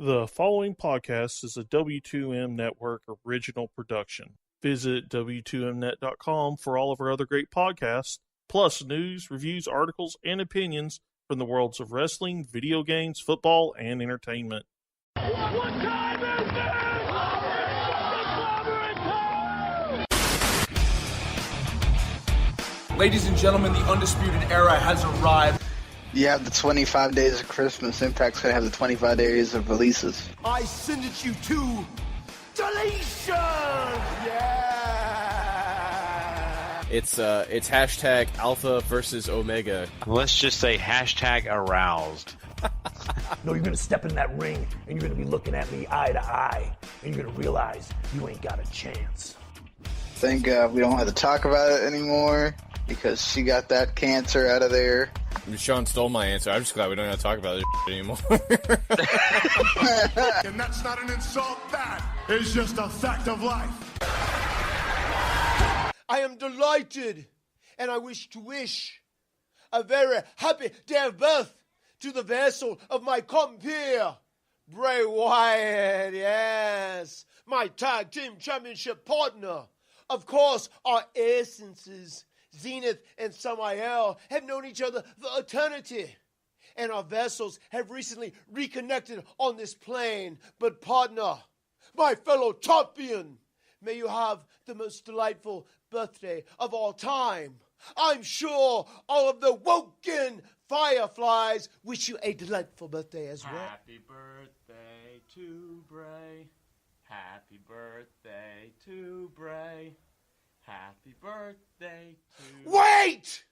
The following podcast is a W2M Network original production. Visit W2Mnet.com for all of our other great podcasts, plus news, reviews, articles, and opinions from the worlds of wrestling, video games, football, and entertainment. What time is it? Ladies and gentlemen, the Undisputed Era has arrived. You have the 25 days of Christmas. Impact's going to have the 25 days of releases. I send it you to deletion! Yeah! It's hashtag Alpha versus Omega. Let's just say hashtag aroused. No, you're going to step in that ring, and you're going to be looking at me eye to eye, and you're going to realize you ain't got a chance. Thank God we don't have to talk about it anymore, because she got that cancer out of there. Sean stole my answer. I'm just glad we don't have to talk about this anymore. And that's not an insult. That is just a fact of life. I am delighted, and I wish a very happy day of birth to the vessel of my compeer, Bray Wyatt, yes, my tag team championship partner. Of course, our essences, Zenith and Samael, have known each other for eternity, and our vessels have recently reconnected on this plane. But partner, my fellow champion, may you have the most delightful birthday of all time. I'm sure all of the woken fireflies wish you a delightful birthday as well. Happy birthday to Bray. Happy birthday to Bray. Happy birthday to... Wait!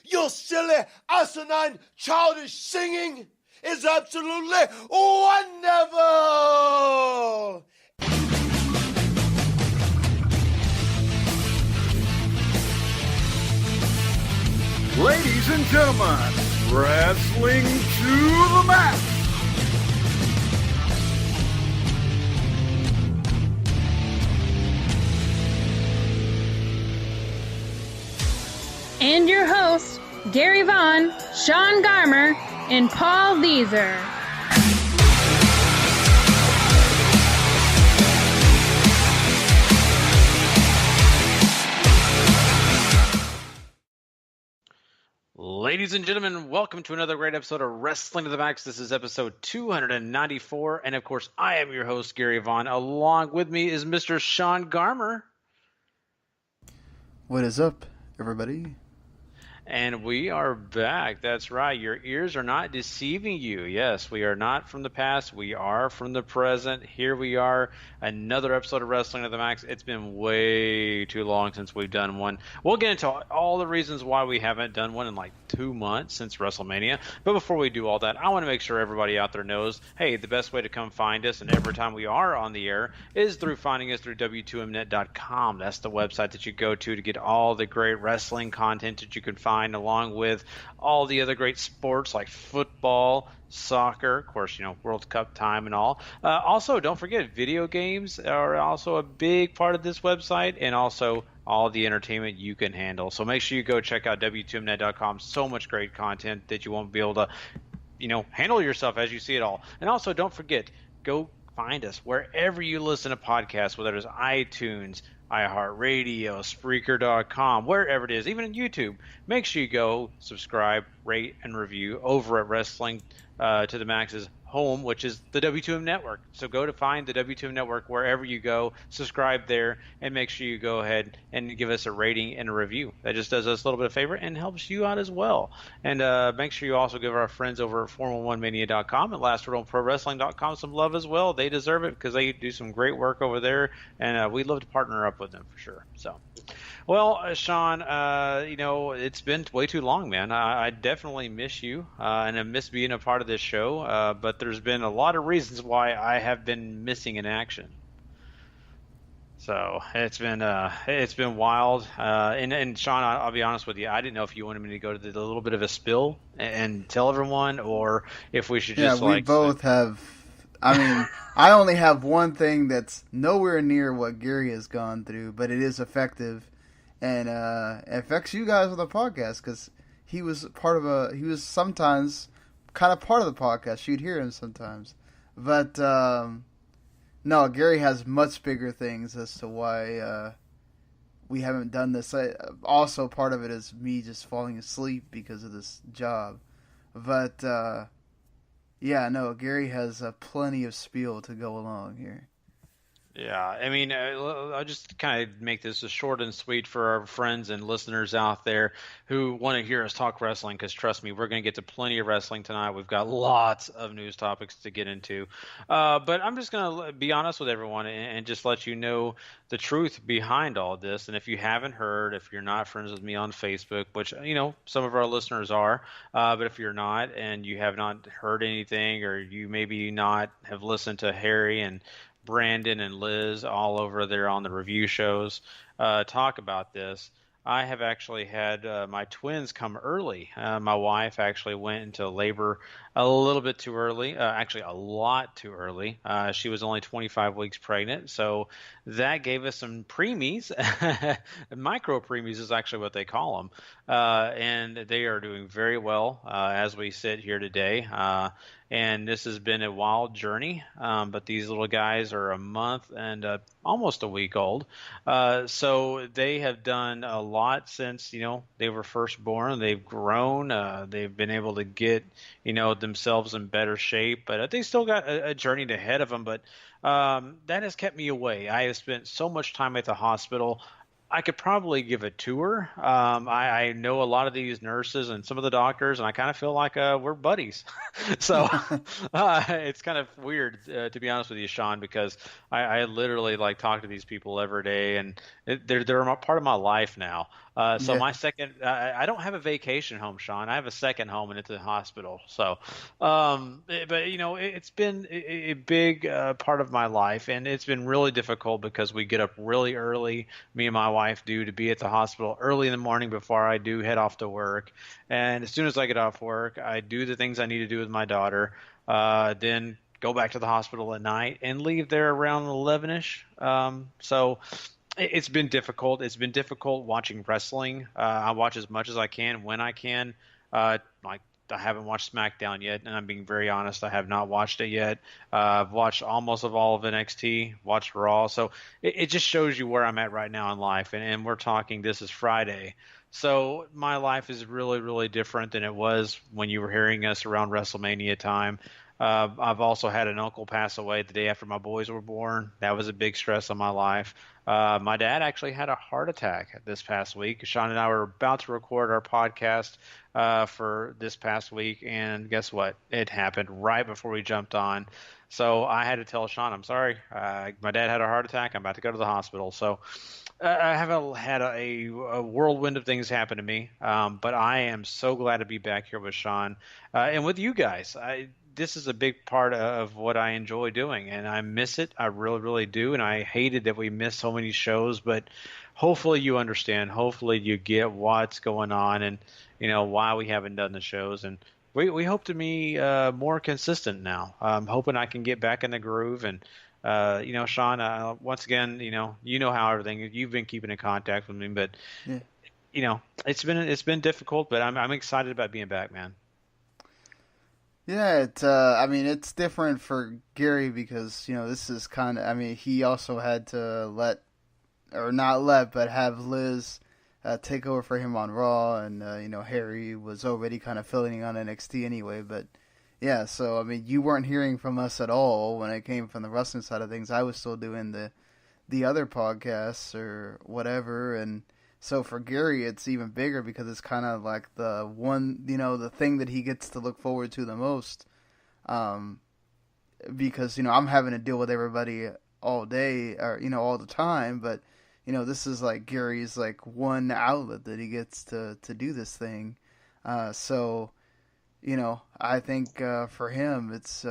Your silly, asinine, childish singing is absolutely wonderful! Ladies and gentlemen, wrestling to the max. And your hosts, Gary Vaughan, Sean Garmer, and Paul Vieser. Ladies and gentlemen, welcome to another great episode of Wrestling to the Max. This is episode 294, and of course, I am your host, Gary Vaughan. Along with me is Mr. Sean Garmer. What is up, everybody? And we are back. That's right. Your ears are not deceiving you. Yes, we are not from the past. We are from the present. Here we are, another episode of Wrestling to the Max. It's been way too long since we've done one. We'll get into all the reasons why we haven't done one in like 2 months since WrestleMania. But before we do all that, I want to make sure everybody out there knows, hey, the best way to come find us and every time we are on the air is through finding us through W2Mnet.com. That's the website that you go to get all the great wrestling content that you can find, along with all the other great sports like football, soccer, of course, World Cup time and all. Also, don't forget, video games are also a big part of this website, and also all the entertainment you can handle. So make sure you go check out W2Mnet.com. So much great content that you won't be able to, handle yourself as you see it all. And also, don't forget, go find us wherever you listen to podcasts, whether it's iTunes, iHeartRadio, Spreaker.com, wherever it is, even on YouTube. Make sure you go subscribe, rate, and review over at Wrestling to the Max's home, which is the W2M Network. So go to find the W2M Network wherever you go, subscribe there, and make sure you go ahead and give us a rating and a review. That just does us a little bit of favor and helps you out as well. And make sure you also give our friends over at 411mania.com and lastwordonprowrestling.com some love as well. They deserve it because they do some great work over there, and we'd love to partner up with them for sure. So, well, Sean, it's been way too long, man. I definitely miss you, and I miss being a part of this show, but there's been a lot of reasons why I have been missing in action. So it's been wild. And Sean, I'll be honest with you, I didn't know if you wanted me to go to the little bit of a spill and tell everyone, or if we should just we both have. I mean, I only have one thing that's nowhere near what Gary has gone through, but it is effective, and it affects you guys on the podcast because he was sometimes kind of part of the podcast. You'd hear him sometimes. But, no, Gary has much bigger things as to why we haven't done this. Also, part of it is me just falling asleep because of this job. But, yeah, no, Gary has plenty of spiel to go along here. Yeah, I mean, I'll just kind of make this as short and sweet for our friends and listeners out there who want to hear us talk wrestling, because trust me, we're going to get to plenty of wrestling tonight. We've got lots of news topics to get into. But I'm just going to be honest with everyone and just let you know the truth behind all this. And if you haven't heard, if you're not friends with me on Facebook, which, you know, some of our listeners are, but if you're not and you have not heard anything, or you maybe not have listened to Harry and Brandon and Liz all over there on the review shows talk about this, I have actually had my twins come early. My wife actually went into labor a little bit too early, actually a lot too early. She was only 25 weeks pregnant, so that gave us some preemies. Micro preemies is actually what they call them, and they are doing very well as we sit here today. And this has been a wild journey, but these little guys are a month and almost a week old. So they have done a lot since, you know, they were first born. They've grown. They've been able to get, you know, themselves in better shape. But they still got a journey ahead of them. But that has kept me away. I have spent so much time at the hospital. I could probably give a tour. I know a lot of these nurses and some of the doctors, and I kind of feel like we're buddies. So it's kind of weird, to be honest with you, Sean, because I literally like talk to these people every day, and they're a part of my life now. So yeah. My second, I don't have a vacation home, Sean. I have a second home, and it's a hospital. So, but you know, it's been a big part of my life, and it's been really difficult because we get up really early. Me and my wife do, to be at the hospital early in the morning before I do head off to work. And as soon as I get off work, I do the things I need to do with my daughter, then go back to the hospital at night and leave there around 11ish. So it's been difficult. It's been difficult watching wrestling. I watch as much as I can when I can. Like, I haven't watched Smackdown yet, and I'm being very honest, I have not watched it yet. I've watched almost of all of NXT, watched Raw. So it just shows you where I'm at right now in life. And we're talking, this is Friday. So my life is really, really different than it was when you were hearing us around WrestleMania time. I've also had an uncle pass away the day after my boys were born. That was a big stress on my life. My dad actually had a heart attack this past week. Sean and I were about to record our podcast for this past week, and guess what? It happened right before we jumped on. So I had to tell Sean, I'm sorry. My dad had a heart attack. I'm about to go to the hospital. So I haven't had a whirlwind of things happen to me, but I am so glad to be back here with Sean and with you guys. This is a big part of what I enjoy doing, and I miss it. I really, really do, and I hated that we missed so many shows, but hopefully you understand. Hopefully you get what's going on and, you know, why we haven't done the shows, and we hope to be more consistent now. I'm hoping I can get back in the groove, and you know, Sean, once again, you know how everything, you've been keeping in contact with me, but yeah. You know, it's been difficult, but I'm excited about being back, man. Yeah, I mean, it's different for Gary because, you know, this is kind of, I mean, he also had to have Liz take over for him on Raw, and, you know, Harry was already kind of filling on NXT anyway, but yeah, so, I mean, you weren't hearing from us at all when it came from the wrestling side of things. I was still doing the other podcasts or whatever, and so for Gary, it's even bigger because it's kind of like the one, you know, the thing that he gets to look forward to the most. Because, you know, I'm having to deal with everybody all day or, you know, all the time. But, you know, this is like Gary's like one outlet that he gets to do this thing. So, you know, I think for him, it's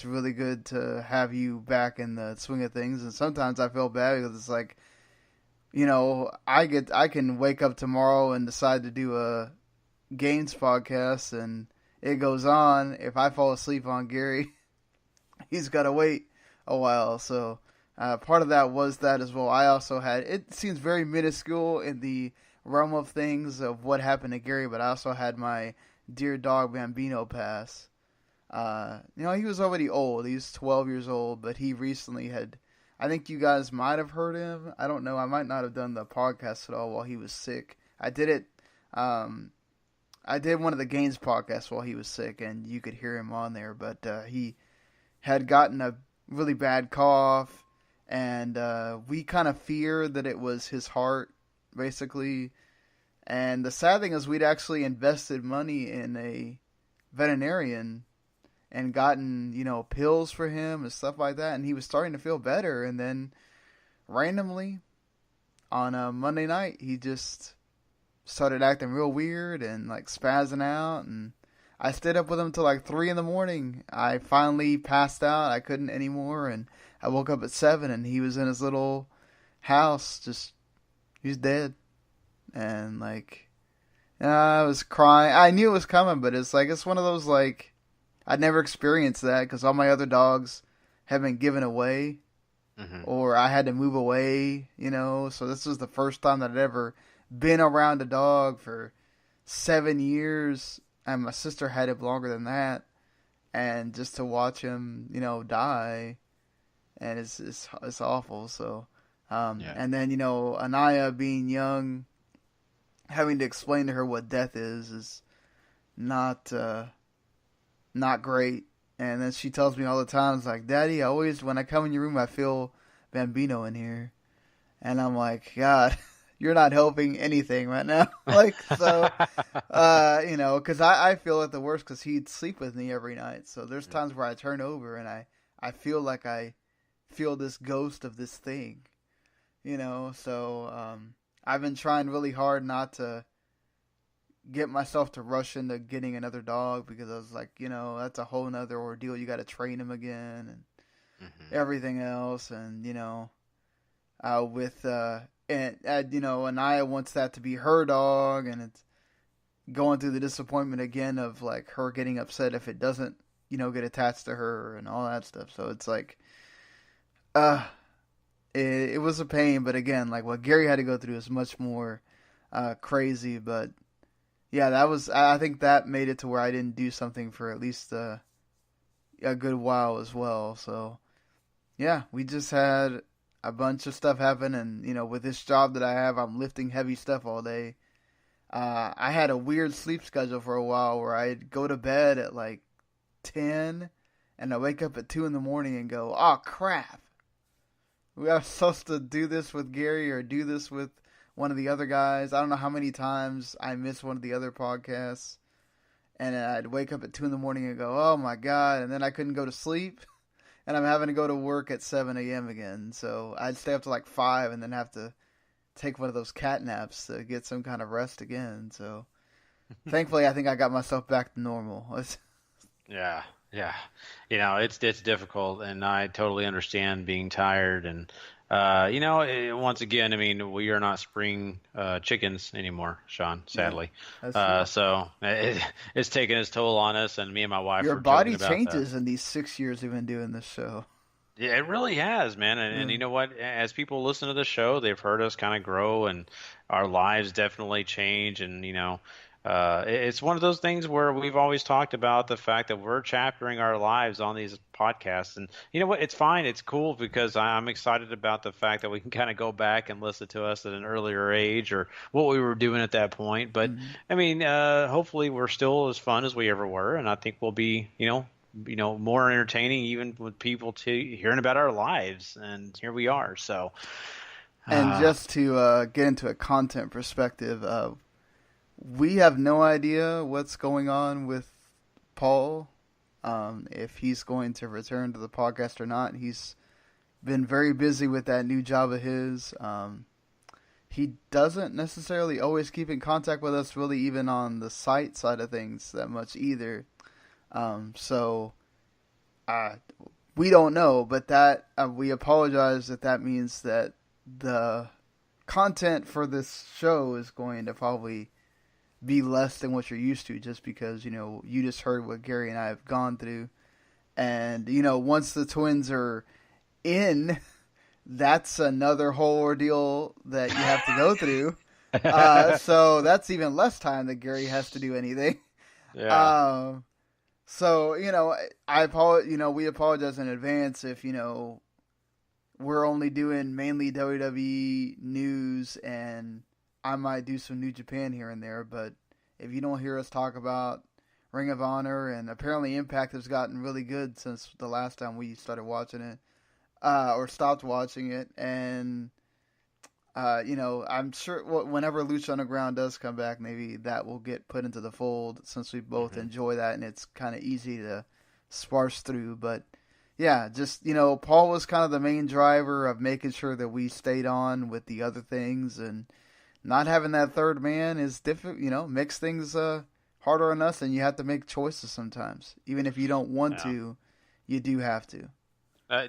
really good to have you back in the swing of things. And sometimes I feel bad because it's like, you know, I can wake up tomorrow and decide to do a games podcast, and it goes on. If I fall asleep on Gary, he's got to wait a while. So part of that was that as well. I also had, it seems very minuscule in the realm of things of what happened to Gary, but I also had my Dear Dog Bambino pass. He was already old. He was 12 years old, but he recently had, I think you guys might have heard him. I don't know. I might not have done the podcast at all while he was sick. I did it. I did one of the Gaines podcasts while he was sick, and you could hear him on there. But he had gotten a really bad cough, and we kind of feared that it was his heart, basically. And the sad thing is we'd actually invested money in a veterinarian and gotten, pills for him and stuff like that. And he was starting to feel better. And then randomly on a Monday night, he just started acting real weird and like spazzing out. And I stayed up with him till like 3 a.m. I finally passed out. I couldn't anymore. And I woke up at 7 and he was in his little house. He's dead. And I was crying. I knew it was coming, but it's one of those I'd never experienced that because all my other dogs have been given away, or I had to move away, So this was the first time that I'd ever been around a dog for 7 years, and my sister had it longer than that, and just to watch him, die, and it's awful. So, and then Anaya being young, having to explain to her what death is not great. And then she tells me all the time, it's like, Daddy, when I come in your room, I feel Bambino in here. And I'm like, God, you're not helping anything right now. Because I feel at the worst because he'd sleep with me every night. So there's times where I turn over and I feel like I feel this ghost of this thing, So I've been trying really hard not to get myself to rush into getting another dog because I was like, that's a whole nother ordeal. You got to train him again and everything else. And, Anaya wants that to be her dog, and it's going through the disappointment again of her getting upset if it doesn't, get attached to her and all that stuff. So it's it was a pain, but again, what Gary had to go through is much more crazy. But yeah, I think that made it to where I didn't do something for at least a good while as well. So yeah, we just had a bunch of stuff happen, and with this job that I have, I'm lifting heavy stuff all day. I had a weird sleep schedule for a while where I'd go to bed at 10, and I wake up at 2 in the morning and go, oh crap, we are supposed to do this with Gary or do this with one of the other guys. I don't know how many times I missed one of the other podcasts, and I'd wake up at 2 in the morning and go, oh my God, and then I couldn't go to sleep, and I'm having to go to work at 7 a.m. again. So I'd stay up to 5 and then have to take one of those cat naps to get some kind of rest again. So thankfully, I think I got myself back to normal. Yeah. It's difficult, and I totally understand being tired. And once again, we are not spring chickens anymore, Sean. Sadly, so it's taking its toll on us. And me and my wife. Your body changes in these 6 years we've been doing this show. Yeah, it really has, man. And you know what? As people listen to the show, they've heard us kind of grow, and our lives definitely change. And it's one of those things where we've always talked about the fact that we're chaptering our lives on these podcasts. And you know what? It's fine. It's cool because I'm excited about the fact that we can kind of go back and listen to us at an earlier age or what we were doing at that point. But hopefully we're still as fun as we ever were. And I think we'll be, more entertaining even with people hearing about our lives. And here we are. So, and just to get into a content perspective, we have no idea what's going on with Paul, if he's going to return to the podcast or not. He's been very busy with that new job of his. He doesn't necessarily always keep in contact with us, really, even on the site side of things that much either. So we don't know, but that we apologize that means that the content for this show is going to probably be less than what you're used to, just because, you just heard what Gary and I have gone through. And, once the twins are in, that's another whole ordeal that you have to go through. So that's even less time that Gary has to do anything. Yeah. So, we apologize in advance if, we're only doing mainly WWE news and I might do some New Japan here and there, but if you don't hear us talk about Ring of Honor, and apparently Impact has gotten really good since the last time we started watching it, or stopped watching it, and, I'm sure whenever Lucha Underground does come back, maybe that will get put into the fold since we both enjoy that and it's kind of easy to sparse through, but yeah, just, Paul was kind of the main driver of making sure that we stayed on with the other things, and not having that third man is difficult, makes things harder on us, and you have to make choices sometimes. Even if you don't want to, you do have to.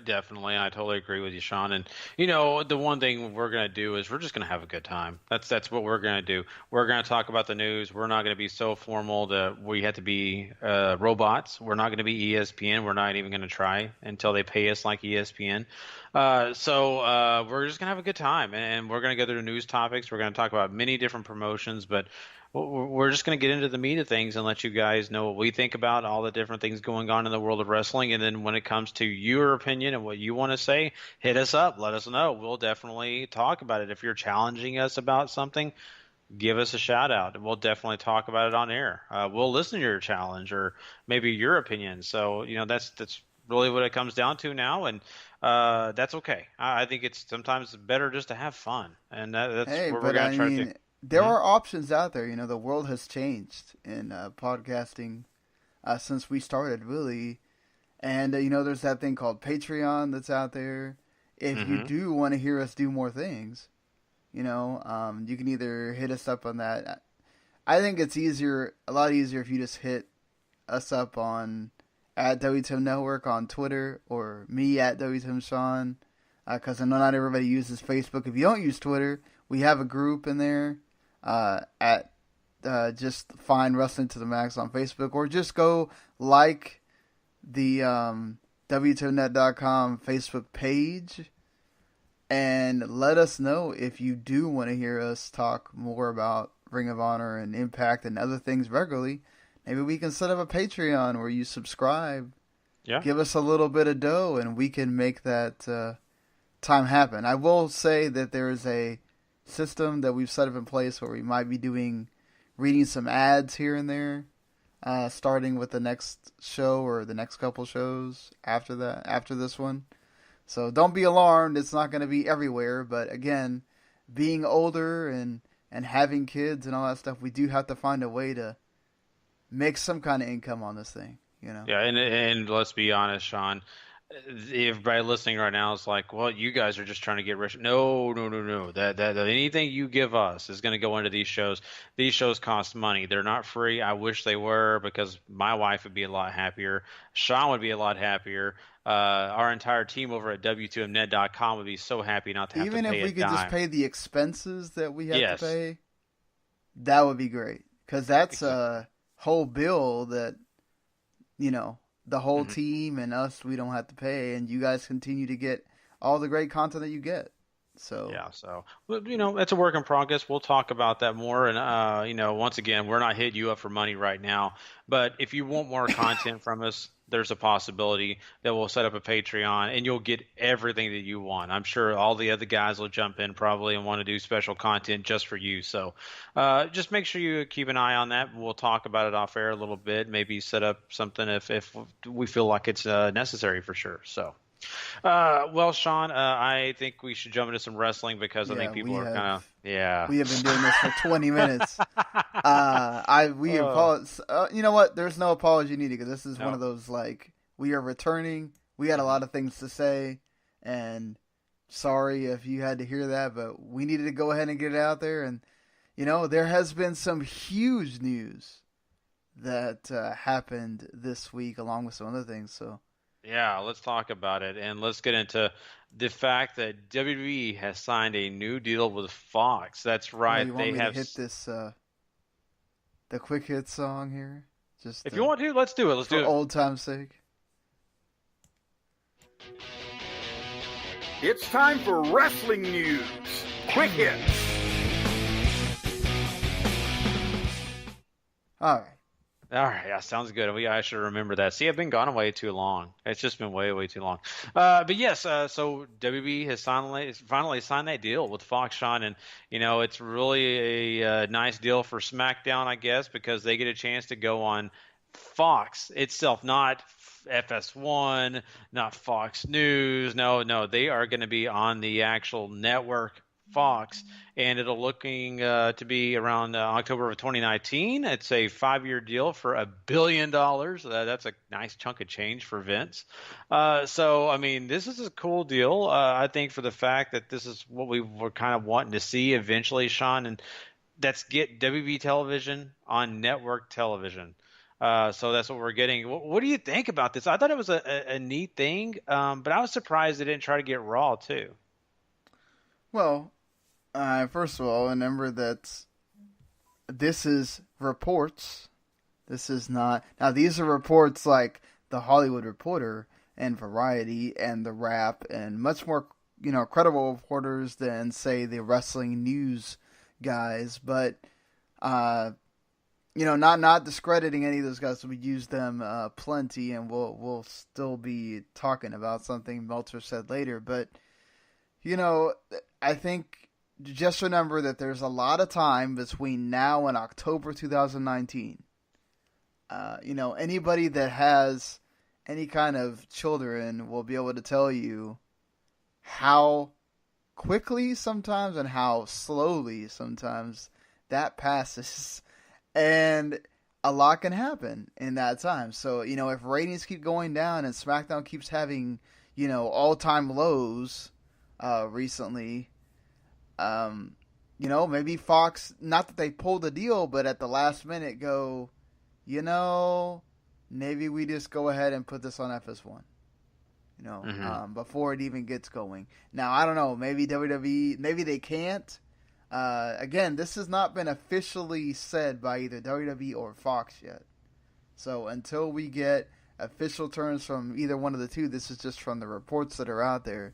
Definitely. I totally agree with you, Sean. And, the one thing we're going to do is we're just going to have a good time. That's what we're going to do. We're going to talk about the news. We're not going to be so formal that we have to be robots. We're not going to be ESPN. We're not even going to try until they pay us like ESPN. So we're just going to have a good time. And we're going to go through the news topics. We're going to talk about many different promotions, but we're just going to get into the meat of things and let you guys know what we think about all the different things going on in the world of wrestling. And then when it comes to your opinion and what you want to say, hit us up. Let us know. We'll definitely talk about it. If you're challenging us about something, give us a shout out. We'll definitely talk about it on air. We'll listen to your challenge or maybe your opinion. So, that's really what it comes down to now. And that's okay. I think it's sometimes better just to have fun. And that's what we're going to try to do. There are options out there. The world has changed in podcasting since we started, really. And, there's that thing called Patreon that's out there. If you do want to hear us do more things, you can either hit us up on that. I think it's a lot easier if you just hit us up on at WTM Network on Twitter, or me at WTM Sean, because I know not everybody uses Facebook. If you don't use Twitter, we have a group in there. Just find Wrestling to the Max on Facebook, or just go like the WTONet.com Facebook page and let us know if you do want to hear us talk more about Ring of Honor and Impact and other things regularly. Maybe we can set up a Patreon where you subscribe, give us a little bit of dough, and we can make that time happen. I will say that there is a system that we've set up in place where we might be reading some ads here and there, starting with the next show or the next couple shows after this one. So don't be alarmed, it's not going to be everywhere, but again, being older and having kids and all that stuff, we do have to find a way to make some kind of income on this thing, Yeah, and let's be honest, Sean. Everybody listening right now is like, well, you guys are just trying to get rich. No. That anything you give us is going to go into these shows. These shows cost money. They're not free. I wish they were, because my wife would be a lot happier. Sean would be a lot happier. Our entire team over at W2Mnet.com would be so happy not to have to pay a dime. Even if we could just pay the expenses that we have to pay, that would be great. Because that's a whole bill that, the whole team and us, we don't have to pay, and you guys continue to get all the great content that you get. So it's a work in progress. We'll talk about that more. And once again, we're not hitting you up for money right now, but if you want more content from us, there's a possibility that we'll set up a Patreon and you'll get everything that you want. I'm sure all the other guys will jump in probably and want to do special content just for you. So just make sure you keep an eye on that. We'll talk about it off air a little bit, maybe set up something if we feel like it's necessary for sure. So. Well, Sean, I think we should jump into some wrestling because I think people are kind of we have been doing this for 20 minutes. Apologize. You know what? There's no apology needed, because this is one of those, we are returning. We had a lot of things to say, and sorry if you had to hear that, but we needed to go ahead and get it out there. And there has been some huge news that happened this week, along with some other things. So. Yeah, let's talk about it, and let's get into the fact that WWE has signed a new deal with Fox. That's right. You want me to hit this, the quick hit song here? Just if you want to, let's do it. Let's do it. For old time's sake. It's time for wrestling news. Quick hits. All right. All right, yeah, sounds good. I should remember that. See, I've been gone way too long. It's just been way, way too long. But yes, so WB has finally signed that deal with Fox, Sean, and it's really a nice deal for SmackDown, I guess, because they get a chance to go on Fox itself, not FS1, not Fox News. No, they are going to be on the actual network Fox, and it'll looking to be around October of 2019. It's a 5-year deal for $1 billion. That's a nice chunk of change for Vince. So, I mean, this is a cool deal. I think for the fact that this is what we were kind of wanting to see eventually, Sean, and that's get WB television on network television. So that's what we're getting. What do you think about this? I thought it was a neat thing, but I was surprised they didn't try to get Raw too. Well, first of all, remember that this is reports. This is not... Now, these are reports like The Hollywood Reporter and Variety and The Wrap and much more, credible reporters than, say, the Wrestling News guys. But, not discrediting any of those guys. We use them plenty, and we'll still be talking about something Meltzer said later. But, I think... Just remember that there's a lot of time between now and October 2019. Anybody that has any kind of children will be able to tell you how quickly sometimes and how slowly sometimes that passes. And a lot can happen in that time. So, if ratings keep going down and SmackDown keeps having, all-time lows recently... maybe Fox, not that they pulled the deal, but at the last minute go, maybe we just go ahead and put this on FS1, before it even gets going. Now, I don't know, maybe WWE, maybe they can't. Again, this has not been officially said by either WWE or Fox yet. So until we get official terms from either one of the two, this is just from the reports that are out there.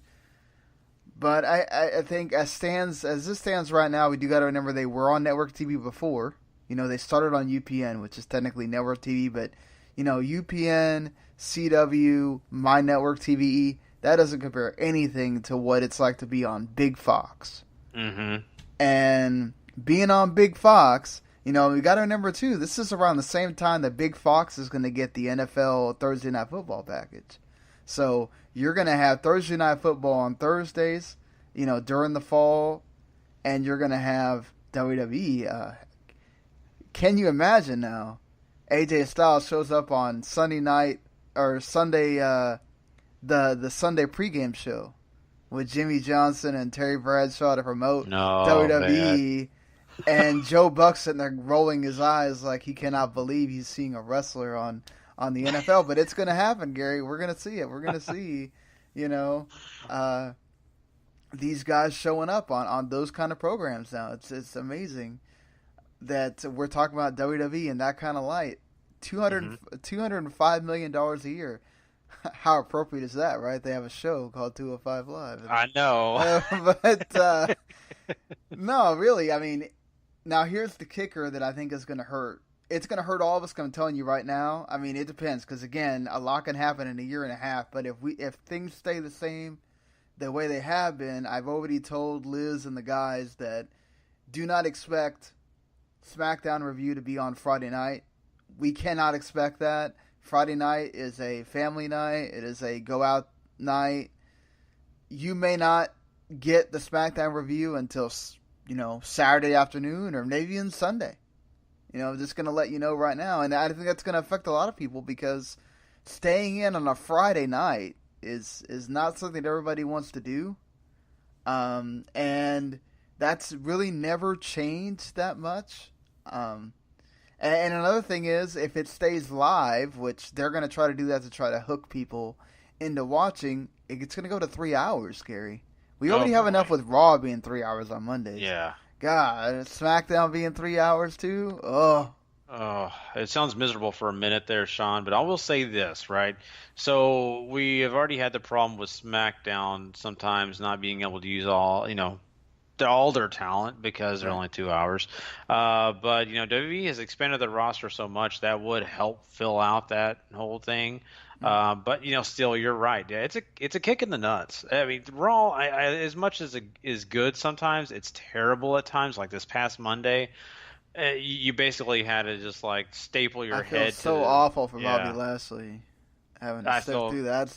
But I think as this stands right now, we do got to remember they were on network TV before. They started on UPN, which is technically network TV, but UPN, CW, My Network TV, that doesn't compare anything to what it's like to be on Big Fox. Mm-hmm. And being on Big Fox, we got to remember too, this is around the same time that Big Fox is going to get the NFL Thursday Night Football package. So you're going to have Thursday Night Football on Thursdays, during the fall, and you're going to have WWE. Can you imagine now? AJ Styles shows up on Sunday night or Sunday, the Sunday pregame show with Jimmy Johnson and Terry Bradshaw to promote WWE, and Joe Buck's sitting there rolling his eyes like he cannot believe he's seeing a wrestler on the NFL, but it's going to happen, Gary. We're going to see it. We're going to see, these guys showing up on those kind of programs now. It's amazing that we're talking about WWE in that kind of light. $205 million a year. How appropriate is that, right? They have a show called 205 Live. I know. But, no, really, I mean, now here's the kicker that I think is going to hurt. It's going to hurt all of us, I'm telling you right now. I mean, it depends, because, again, a lot can happen in a year and a half. But if things stay the same the way they have been, I've already told Liz and the guys that do not expect SmackDown review to be on Friday night. We cannot expect that. Friday night is a family night. It is a go-out night. You may not get the SmackDown review until, Saturday afternoon or maybe even Sunday. I'm just going to let you know right now. And I think that's going to affect a lot of people because staying in on a Friday night is not something that everybody wants to do. And that's really never changed that much. And another thing is, if it stays live, which they're going to try to do that to try to hook people into watching, it's going to go to 3 hours, Gary. We already have enough with Raw being 3 hours on Mondays. Yeah. God, SmackDown being 3 hours too? Oh, it sounds miserable for a minute there, Sean, but I will say this, right? So we have already had the problem with SmackDown sometimes not being able to use all, all their talent because they're only 2 hours. But WWE has expanded the roster so much that would help fill out that whole thing. But still, you're right. Yeah, it's a kick in the nuts. I mean, Raw, as much as it is good sometimes, it's terrible at times. Like this past Monday, you basically had to just like staple your head. I feel so awful for Bobby Lashley having to sit through that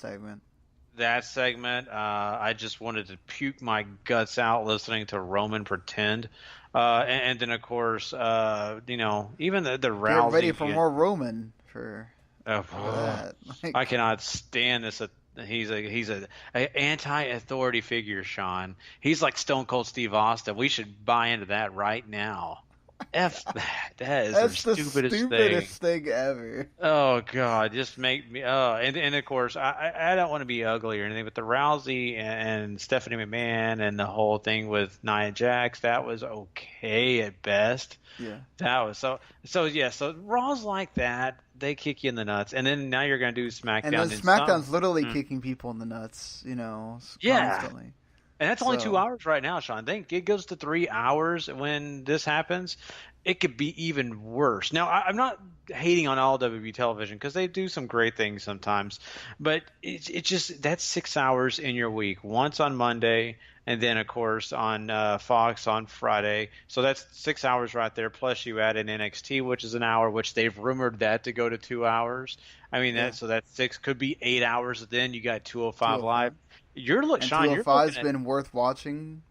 segment. I just wanted to puke my guts out listening to Roman pretend. And then, of course, even the Rousey. Get ready for more Roman for that. I cannot stand this. He's a anti-authority figure, Sean. He's like Stone Cold Steve Austin. We should buy into that right now. F that. That's the stupidest thing ever. Oh God, just make me. And of course, I don't want to be ugly or anything, but the Rousey and Stephanie McMahon and the whole thing with Nia Jax, that was okay at best. Yeah, that was so. Yeah, so Raw's like that. They kick you in the nuts, and then now you're going to do SmackDown. And then SmackDown's literally kicking people in the nuts, constantly. And that's only 2 hours right now, Sean. I think it goes to 3 hours when this happens. It could be even worse. Now, I'm not hating on all WWE television because they do some great things sometimes, but it's just that's 6 hours in your week. Once on Monday, and then of course on Fox on Friday. So that's 6 hours right there. Plus you add in NXT, which is an hour, which they've rumored that to go to 2 hours. I mean, so that's 6, could be 8 hours. Then you got 205 Live. Sean, 205's been worth watching.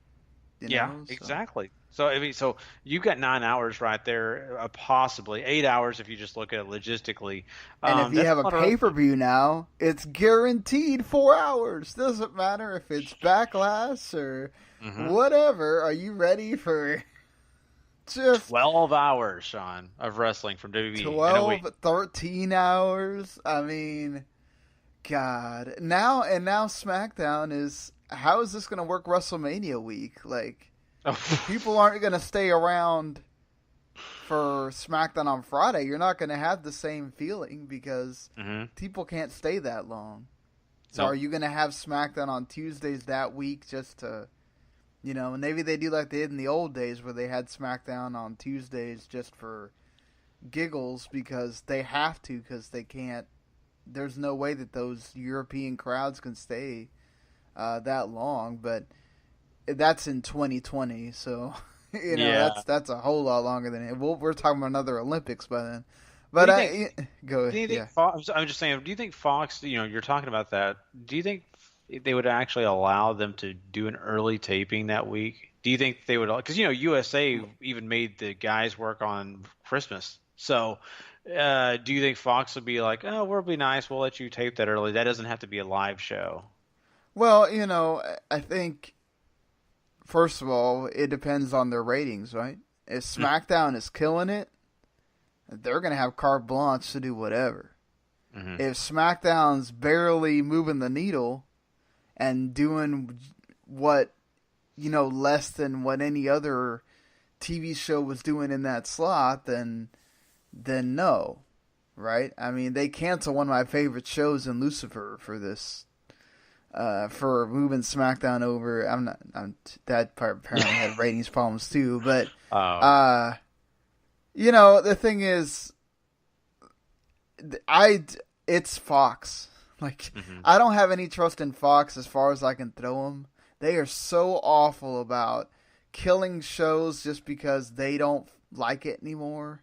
Exactly. So I mean, so you got 9 hours right there, possibly 8 hours if you just look at it logistically. And if you have a pay-per-view now, it's guaranteed 4 hours. Doesn't matter if it's Backlash or whatever. Are you ready for just 12 hours, Sean, of wrestling from WWE? 12, 13 hours. I mean, God. Now SmackDown is. How is this going to work WrestleMania week? Like, people aren't going to stay around for SmackDown on Friday. You're not going to have the same feeling because people can't stay that long. So are you going to have SmackDown on Tuesdays that week just to, maybe they do like they did in the old days where they had SmackDown on Tuesdays just for giggles because they have to because they can't. There's no way that those European crowds can stay that long, but that's in 2020, so that's a whole lot longer than it. We're talking about another Olympics by then. But go ahead. I'm just saying. Do you think Fox? You're talking about that. Do you think they would actually allow them to do an early taping that week? Do you think they would? Because USA even made the guys work on Christmas. So, do you think Fox would be like, "Oh, we'll be nice. We'll let you tape that early. That doesn't have to be a live show." Well, I think, first of all, it depends on their ratings, right? If SmackDown is killing it, they're going to have carte blanche to do whatever. If SmackDown's barely moving the needle and doing what, less than what any other TV show was doing in that slot, then no, right? I mean, they cancel one of my favorite shows in Lucifer for this. For moving SmackDown over. That part apparently had ratings problems too, but the thing is, it's Fox. Like, I don't have any trust in Fox as far as I can throw them. They are so awful about killing shows just because they don't like it anymore,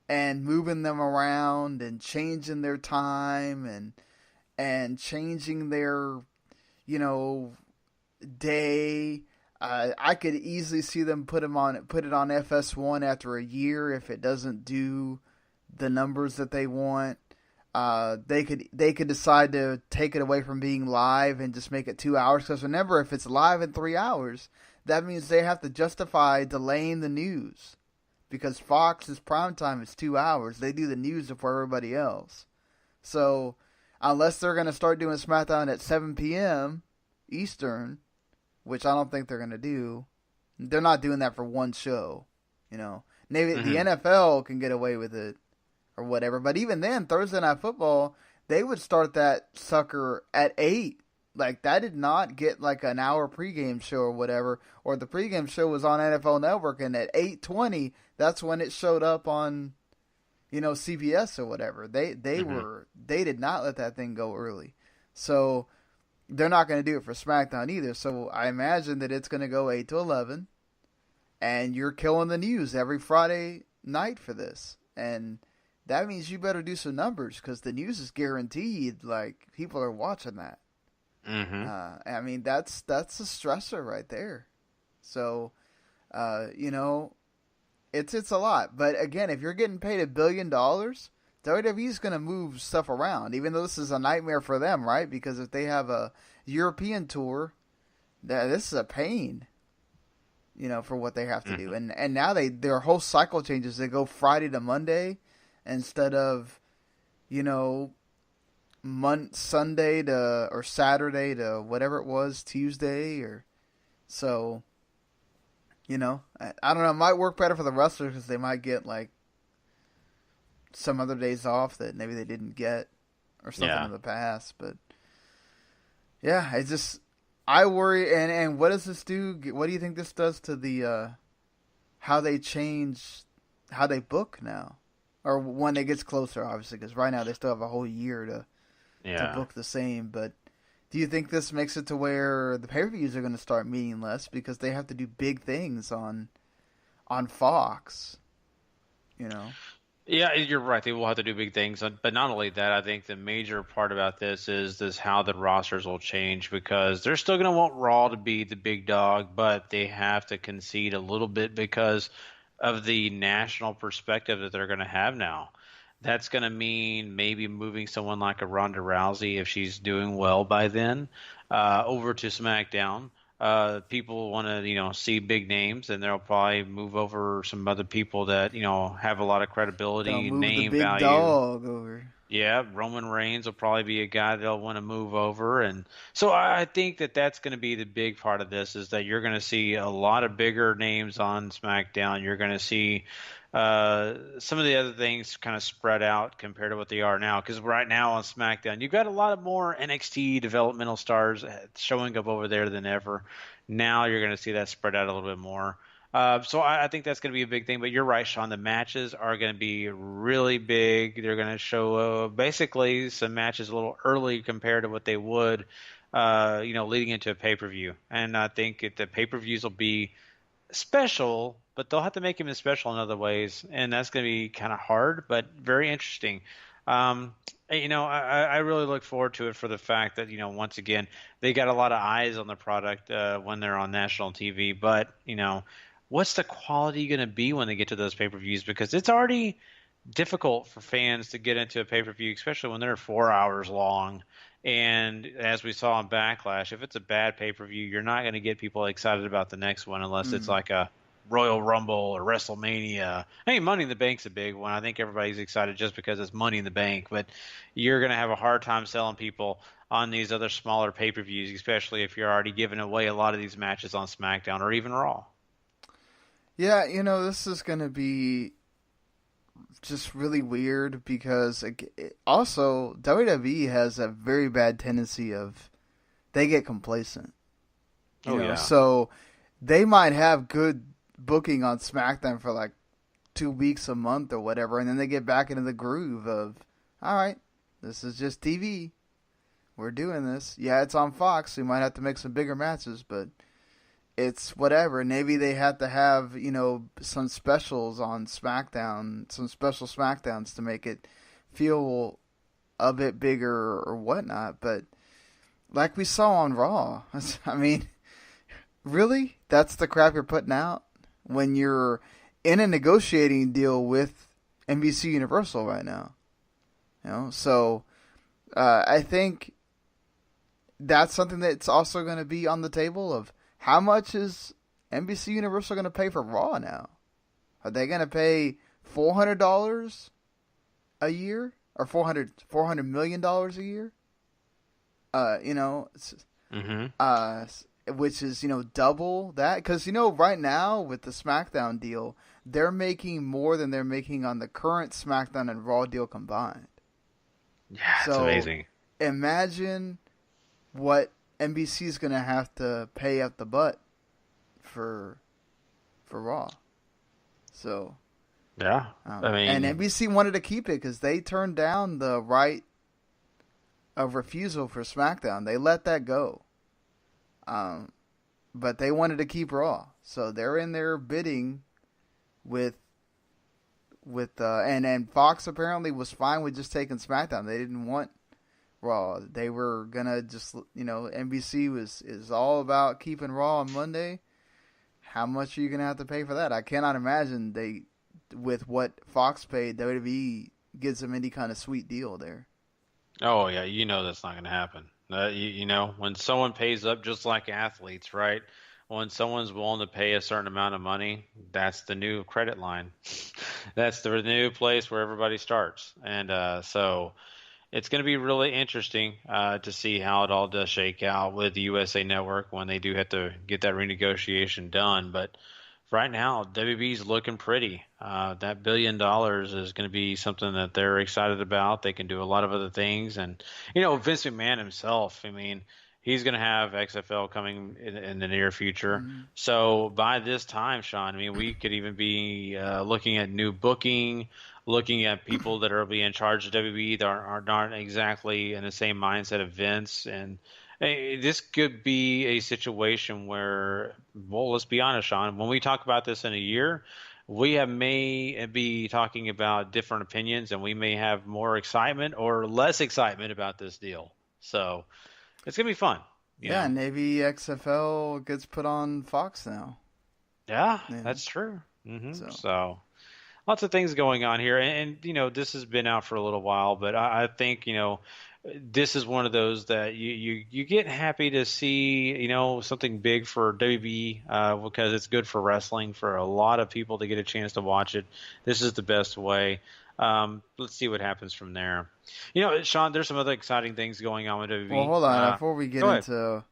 and moving them around and changing their time and changing their, day. I could easily see them put it on FS1 after a year if it doesn't do the numbers that they want. They could decide to take it away from being live and just make it 2 hours. Because remember, if it's live in 3 hours, that means they have to justify delaying the news. Because Fox's primetime is 2 hours. They do the news before everybody else. So unless they're going to start doing SmackDown at 7 p.m. Eastern, which I don't think they're going to do, they're not doing that for one show. Maybe the NFL can get away with it or whatever. But even then, Thursday Night Football, they would start that sucker at 8. Like, that did not get like an hour pregame show or whatever, or the pregame show was on NFL Network, and at 8:20, that's when it showed up on, CBS or whatever. They did not let that thing go early. So they're not going to do it for SmackDown either. So I imagine that it's going to go 8 to 11, and you're killing the news every Friday night for this. And that means you better do some numbers, because the news is guaranteed. Like, people are watching that. I mean, that's a stressor right there. So, it's a lot. But again, if you're getting paid $1 billion, WWE's going to move stuff around, even though this is a nightmare for them, right? Because if they have a European tour, this is a pain, for what they have to do. And now their whole cycle changes. They go Friday to Monday instead of, Sunday to, or Saturday to whatever it was, Tuesday, or so. I don't know. It might work better for the wrestlers, because they might get like some other days off that maybe they didn't get or something in the past. But yeah, I worry. And what does this do? What do you think this does to the how they book now, or when it gets closer? Obviously, because right now they still have a whole year to book the same. But do you think this makes it to where the pay-per-views are going to start meaning less, because they have to do big things on Fox? Yeah, you're right. They will have to do big things. But not only that, I think the major part about this is how the rosters will change, because they're still going to want Raw to be the big dog, but they have to concede a little bit because of the national perspective that they're going to have now. That's going to mean maybe moving someone like a Ronda Rousey, if she's doing well by then, over to SmackDown. People want to, see big names, and they'll probably move over some other people that, have a lot of credibility, name the big value. Dog over. Yeah, Roman Reigns will probably be a guy they'll want to move over. And so I think that's going to be the big part of this, is that you're going to see a lot of bigger names on SmackDown. You're going to see some of the other things kind of spread out compared to what they are now. Because right now on SmackDown, you've got a lot of more NXT developmental stars showing up over there than ever. Now you're going to see that spread out a little bit more. So I think that's going to be a big thing. But you're right, Sean. The matches are going to be really big. They're going to show basically some matches a little early compared to what they would, leading into a pay-per-view. And I think the pay-per-views will be special, but they'll have to make them special in other ways. And that's going to be kind of hard, but very interesting. I really look forward to it for the fact that, once again, they got a lot of eyes on the product when they're on national TV. But, what's the quality going to be when they get to those pay-per-views? Because it's already difficult for fans to get into a pay-per-view, especially when they're 4 hours long. And as we saw in Backlash, if it's a bad pay-per-view, you're not going to get people excited about the next one unless it's like a Royal Rumble or WrestleMania. Money in the Bank's a big one. I think everybody's excited just because it's Money in the Bank, but you're going to have a hard time selling people on these other smaller pay-per-views, especially if you're already giving away a lot of these matches on SmackDown or even Raw. Yeah, this is going to be just really weird, because also WWE has a very bad tendency of they get complacent. So they might have good booking on SmackDown for like 2 weeks a month or whatever, and then they get back into the groove of, all right, this is just TV. We're doing this. Yeah, it's on Fox. So we might have to make some bigger matches, but it's whatever. Maybe they have to have, some specials on SmackDown, some special SmackDowns to make it feel a bit bigger or whatnot. But like we saw on Raw, I mean, really? That's the crap you're putting out when you're in a negotiating deal with NBC Universal right now? So I think that's something that's also going to be on the table of how much is NBC Universal going to pay for Raw now? Are they going to pay $400 a year or $400 million a year? Which is, double that. Because, right now with the SmackDown deal, they're making more than they're making on the current SmackDown and Raw deal combined. Yeah, it's amazing. Imagine what NBC's going to have to pay up the butt for Raw. So, yeah, I mean, and NBC wanted to keep it because they turned down the right of refusal for SmackDown. They let that go. But they wanted to keep Raw, so they're in there bidding with and Fox apparently was fine with just taking SmackDown. They didn't want Raw. They were gonna just, NBC is all about keeping Raw on Monday. How much are you gonna have to pay for that? I cannot imagine with what Fox paid, WWE gives them any kind of sweet deal there. Oh yeah, that's not gonna happen. When someone pays up, just like athletes, right? When someone's willing to pay a certain amount of money, that's the new credit line. That's the new place where everybody starts. And so it's going to be really interesting to see how it all does shake out with the USA Network when they do have to get that renegotiation done. But right now, WWE's looking pretty. That $1 billion is going to be something that they're excited about. They can do a lot of other things. And, Vince McMahon himself, he's going to have XFL coming in the near future. Mm-hmm. So by this time, Sean, we could even be looking at new booking, looking at people that are being in charge of WWE that aren't exactly in the same mindset of Vince. And this could be a situation where, well, let's be honest, Sean, when we talk about this in a year, we may be talking about different opinions, and we may have more excitement or less excitement about this deal. So it's going to be fun. Yeah, maybe XFL gets put on Fox now. Yeah, that's true. Mm-hmm. So lots of things going on here. And this has been out for a little while, but I think, this is one of those that you get happy to see, something big for WWE because it's good for wrestling for a lot of people to get a chance to watch it. This is the best way. Let's see what happens from there. Sean, there's some other exciting things going on with WWE. Well, hold on. Before we get into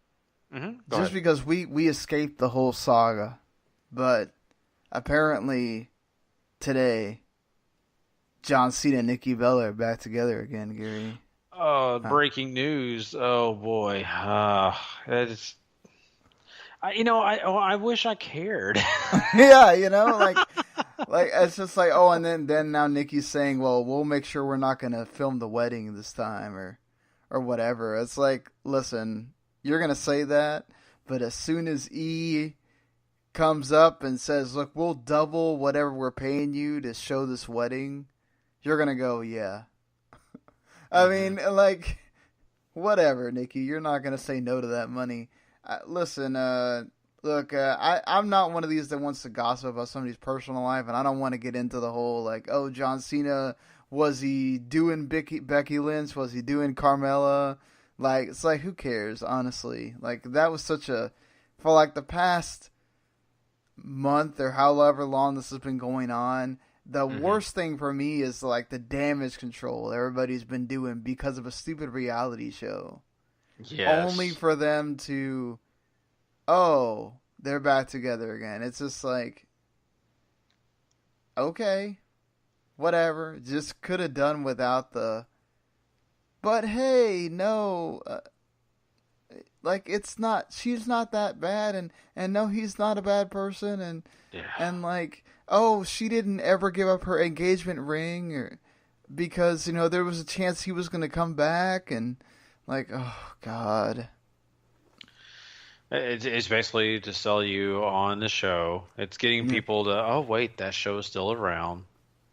just because we escaped the whole saga, but apparently today, John Cena and Nikki Bella are back together again, Gary. Oh, breaking news. Oh, boy. I wish I cared. Yeah, like it's just like, oh, and then now Nikki's saying, well, we'll make sure we're not going to film the wedding this time or whatever. It's like, listen, you're going to say that, but as soon as E comes up and says, look, we'll double whatever we're paying you to show this wedding, you're going to go, yeah. I mean, like, whatever, Nikki. You're not going to say no to that money. Listen, look, I'm not one of these that wants to gossip about somebody's personal life, and I don't want to get into the whole, like, oh, John Cena, was he doing Becky Lynch? Was he doing Carmella? Like, it's like, who cares, honestly? Like, that was for like the past month or however long this has been going on, the worst thing for me is like the damage control everybody's been doing because of a stupid reality show. Yes. Only for them to, oh, they're back together again. It's just like, okay, whatever. Just could have done without the, but hey, no, like she's not that bad, and no, he's not a bad person, and like, oh, she didn't ever give up her engagement ring because, there was a chance he was going to come back, and like, oh, God. It's basically to sell you on the show. It's getting people to, oh, wait, that show is still around.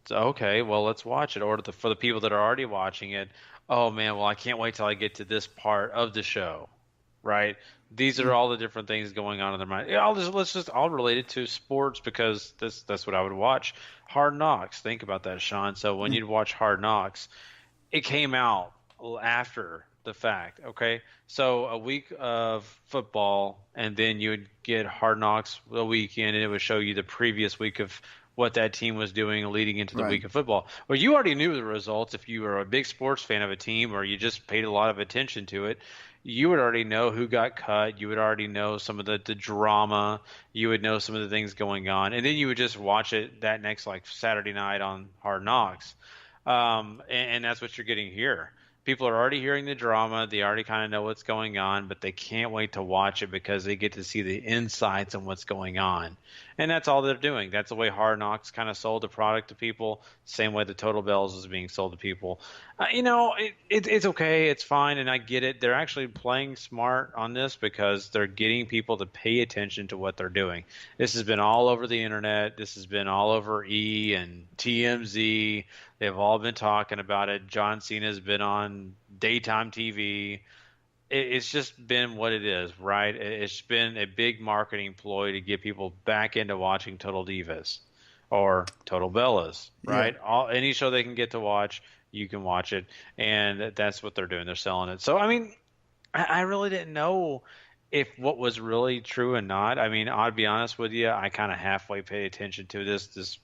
So, okay, well, let's watch it. Or for the people that are already watching it, oh, man, well, I can't wait till I get to this part of the show, right? These are all the different things going on in their mind. I'll relate it to sports because that's what I would watch. Hard Knocks. Think about that, Sean. So when you'd watch Hard Knocks, it came out after the fact, okay? So a week of football, and then you would get Hard Knocks a weekend, and it would show you the previous week of what that team was doing leading into the week of football. Well, you already knew the results if you were a big sports fan of a team or you just paid a lot of attention to it. You would already know who got cut. You would already know some of the drama. You would know some of the things going on. And then you would just watch it that next, like, Saturday night on Hard Knocks. And that's what you're getting here. people are already hearing the drama. They already kind of know what's going on, but they can't wait to watch it because they get to see the insights on what's going on. And that's all they're doing. That's the way Hard Knocks kind of sold the product to people. Same way the Total Bells is being sold to people. It's okay. It's fine. And I get it. They're actually playing smart on this because they're getting people to pay attention to what they're doing. This has been all over the internet. This has been all over E and TMZ. They've all been talking about it. John Cena's been on daytime TV. It's just been what it is, right? It's been a big marketing ploy to get people back into watching Total Divas or Total Bellas, right? Yeah. Any show they can get to watch, you can watch it, and that's what they're doing. They're selling it. So, I mean, I really didn't know if what was really true and not. I mean, I'll be honest with you, I kind of halfway paid attention to this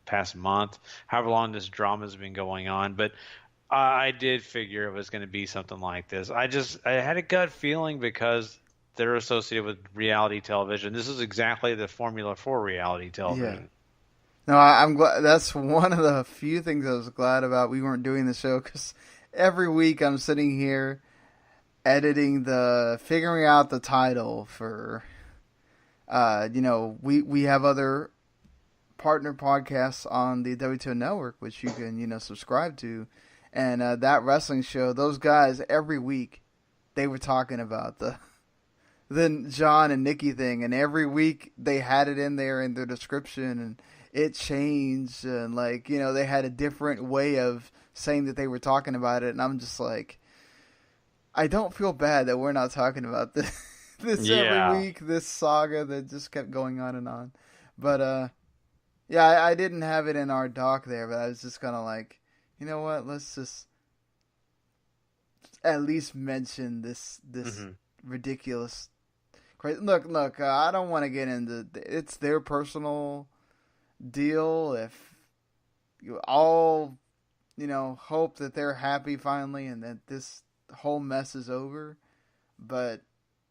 past month, however long this drama's been going on, but I did figure it was going to be something like this. I had a gut feeling because they're associated with reality television. This is exactly the formula for reality television. Yeah. No, I'm glad. That's one of the few things I was glad about we weren't doing the show, because every week I'm sitting here figuring out the title for, we have other partner podcasts on the W2 network, which you can, subscribe to. And that wrestling show, those guys, every week, they were talking about the John and Nikki thing. And every week, they had it in there in their description. And it changed. And, they had a different way of saying that they were talking about it. And I'm just like, I don't feel bad that we're not talking about this every week, this saga that just kept going on and on. But, I didn't have it in our doc there, but I was just kind of like, you know what? Let's just at least mention this ridiculous. Look. I don't want to get into it's their personal deal. If you all, hope that they're happy finally and that this whole mess is over, but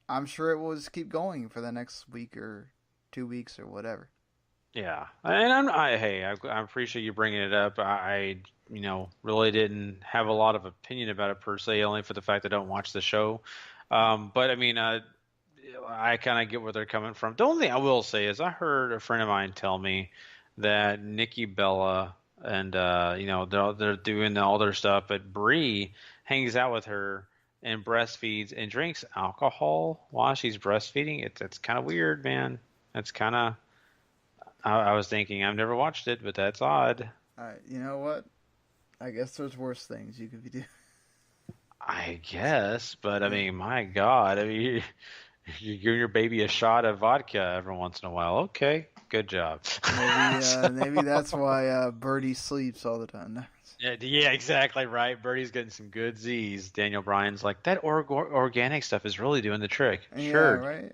I'm sure it will just keep going for the next week or 2 weeks or whatever. Yeah, and I appreciate you bringing it up. I really didn't have a lot of opinion about it per se, only for the fact I don't watch the show. But I mean, I kind of get where they're coming from. The only thing I will say is I heard a friend of mine tell me that Nikki Bella and they're doing all their stuff, but Brie hangs out with her and breastfeeds and drinks alcohol while she's breastfeeding. It's kind of weird, man. It's kind of. I was thinking, I've never watched it, but that's odd. You know what? I guess there's worse things you could be doing. I guess, but I mean, my God. I mean, you give your baby a shot of vodka every once in a while. Okay, good job. Maybe that's why Birdie sleeps all the time. Yeah, exactly right. Birdie's getting some good Z's. Daniel Bryan's like, that organic stuff is really doing the trick. Yeah, sure. Right.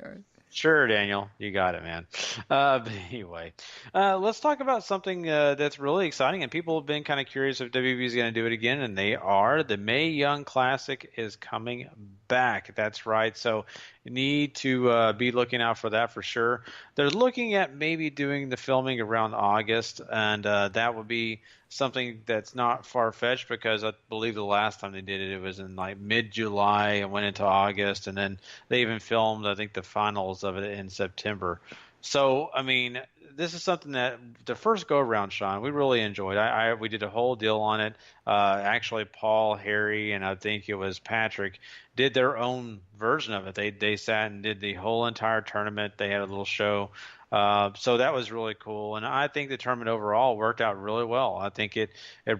Sure, Daniel. You got it, man. But anyway, let's talk about something that's really exciting, and people have been kind of curious if WWE is going to do it again, and they are. The Mae Young Classic is coming back. That's right. So you need to be looking out for that for sure. They're looking at maybe doing the filming around August, and that would be something that's not far-fetched because I believe the last time they did it, it was in like mid-July and went into August, and then they even filmed, I think, the finals of it in September. So, I mean, this is something that the first go-around, Sean, we really enjoyed. We did a whole deal on it. Actually, Paul, Harry, and I think it was Patrick did their own version of it. They sat and did the whole entire tournament. They had a little show. So that was really cool, and I think the tournament overall worked out really well. I think it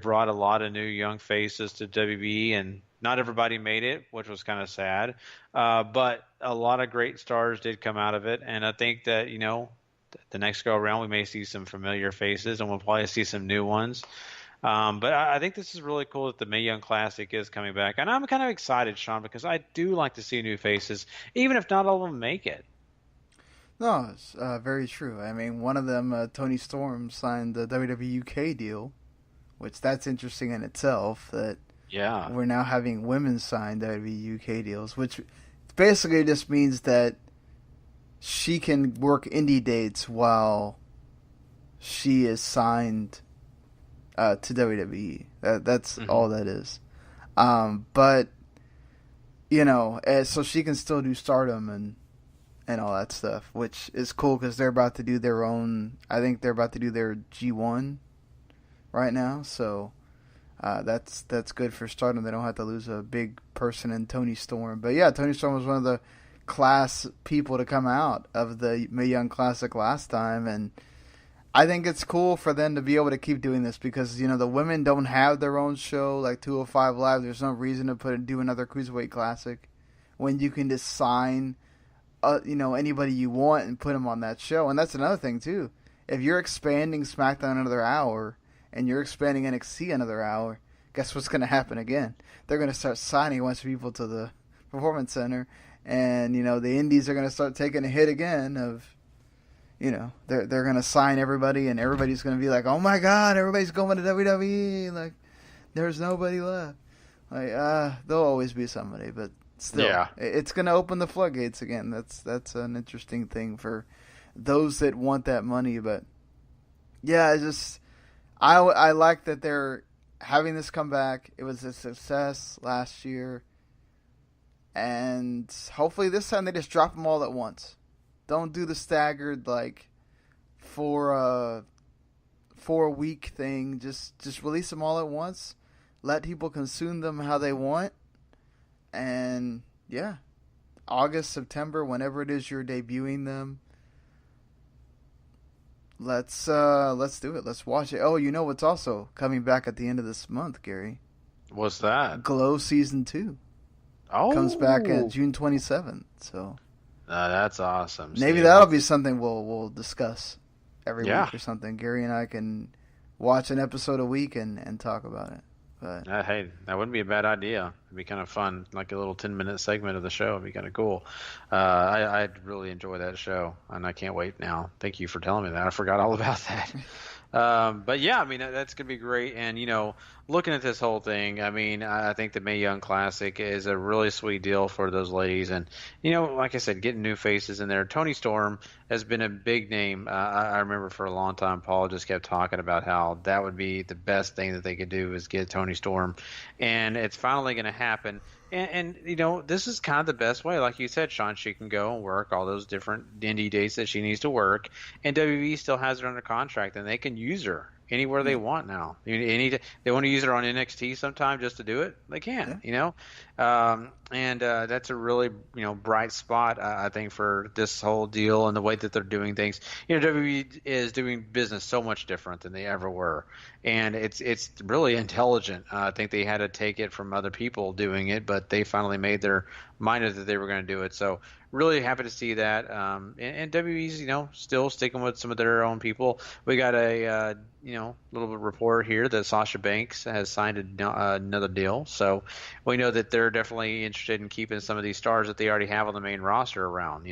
brought a lot of new young faces to WWE, and not everybody made it, which was kind of sad. But a lot of great stars did come out of it, and I think that the next go around we may see some familiar faces, and we'll probably see some new ones. But I think this is really cool that the Mae Young Classic is coming back, and I'm kind of excited, Sean, because I do like to see new faces, even if not all of them make it. No, it's very true. I mean, one of them, Toni Storm, signed the WWE UK deal, which that's interesting in itself, that we're now having women sign WWE UK deals, which basically just means that she can work indie dates while she is signed to WWE. That's all that is. But so she can still do Stardom and all that stuff, which is cool because they're about to do their own. I think they're about to do their G1 right now, so that's good for Stardom. They don't have to lose a big person in Toni Storm. But yeah, Toni Storm was one of the class people to come out of the Mae Young Classic last time, and I think it's cool for them to be able to keep doing this because the women don't have their own show like 205 Live. There's no reason to do another Cruiserweight Classic when you can just sign anybody you want and put them on that show. And that's another thing too. If you're expanding SmackDown another hour and you're expanding NXT another hour, guess what's going to happen again? They're going to start signing a bunch of people to the Performance Center, and the indies are going to start taking a hit again of they're going to sign everybody, and everybody's going to be like, oh my god, everybody's going to WWE, like there's nobody left. Like there'll always be somebody, but still, it's going to open the floodgates again. That's an interesting thing for those that want that money. But yeah, I like that they're having this come back. It was a success last year, and hopefully this time they just drop them all at once. Don't do the staggered like 4-week thing. Just release them all at once. Let people consume them how they want. And yeah, August, September, whenever it is you're debuting them, let's do it. Let's watch it. Oh, what's also coming back at the end of this month, Gary? What's that? Glow Season 2. Oh, comes back at June 27th. So that's awesome. Maybe that'll be something we'll discuss every week or something. Gary and I can watch an episode a week and talk about it. But hey, that wouldn't be a bad idea. It'd be kind of fun, like a little 10-minute segment of the show. It'd be kind of cool. I'd really enjoy that show, and I can't wait now. Thank you for telling me that. I forgot all about that. But yeah, I mean, that's going to be great. And, looking at this whole thing, I mean, I think the Mae Young Classic is a really sweet deal for those ladies. And, like I said, getting new faces in there. Toni Storm has been a big name. I remember for a long time, Paul just kept talking about how that would be the best thing that they could do is get Toni Storm. And it's finally going to happen. And this is kind of the best way. Like you said, Sean, she can go and work all those different indie dates that she needs to work. And WWE still has her under contract, and they can use her anywhere they want now. They want to use her on NXT sometime just to do it, they can, and that's a really, bright spot, I think, for this whole deal and the way that they're doing things. WWE is doing business so much different than they ever were, and it's really intelligent. I think they had to take it from other people doing it, but they finally made their mind up that they were going to do it. So really happy to see that. And WWE's, still sticking with some of their own people. We got a, little bit report here that Sasha Banks has signed another deal. So we know that they're definitely interested in keeping some of these stars that they already have on the main roster around,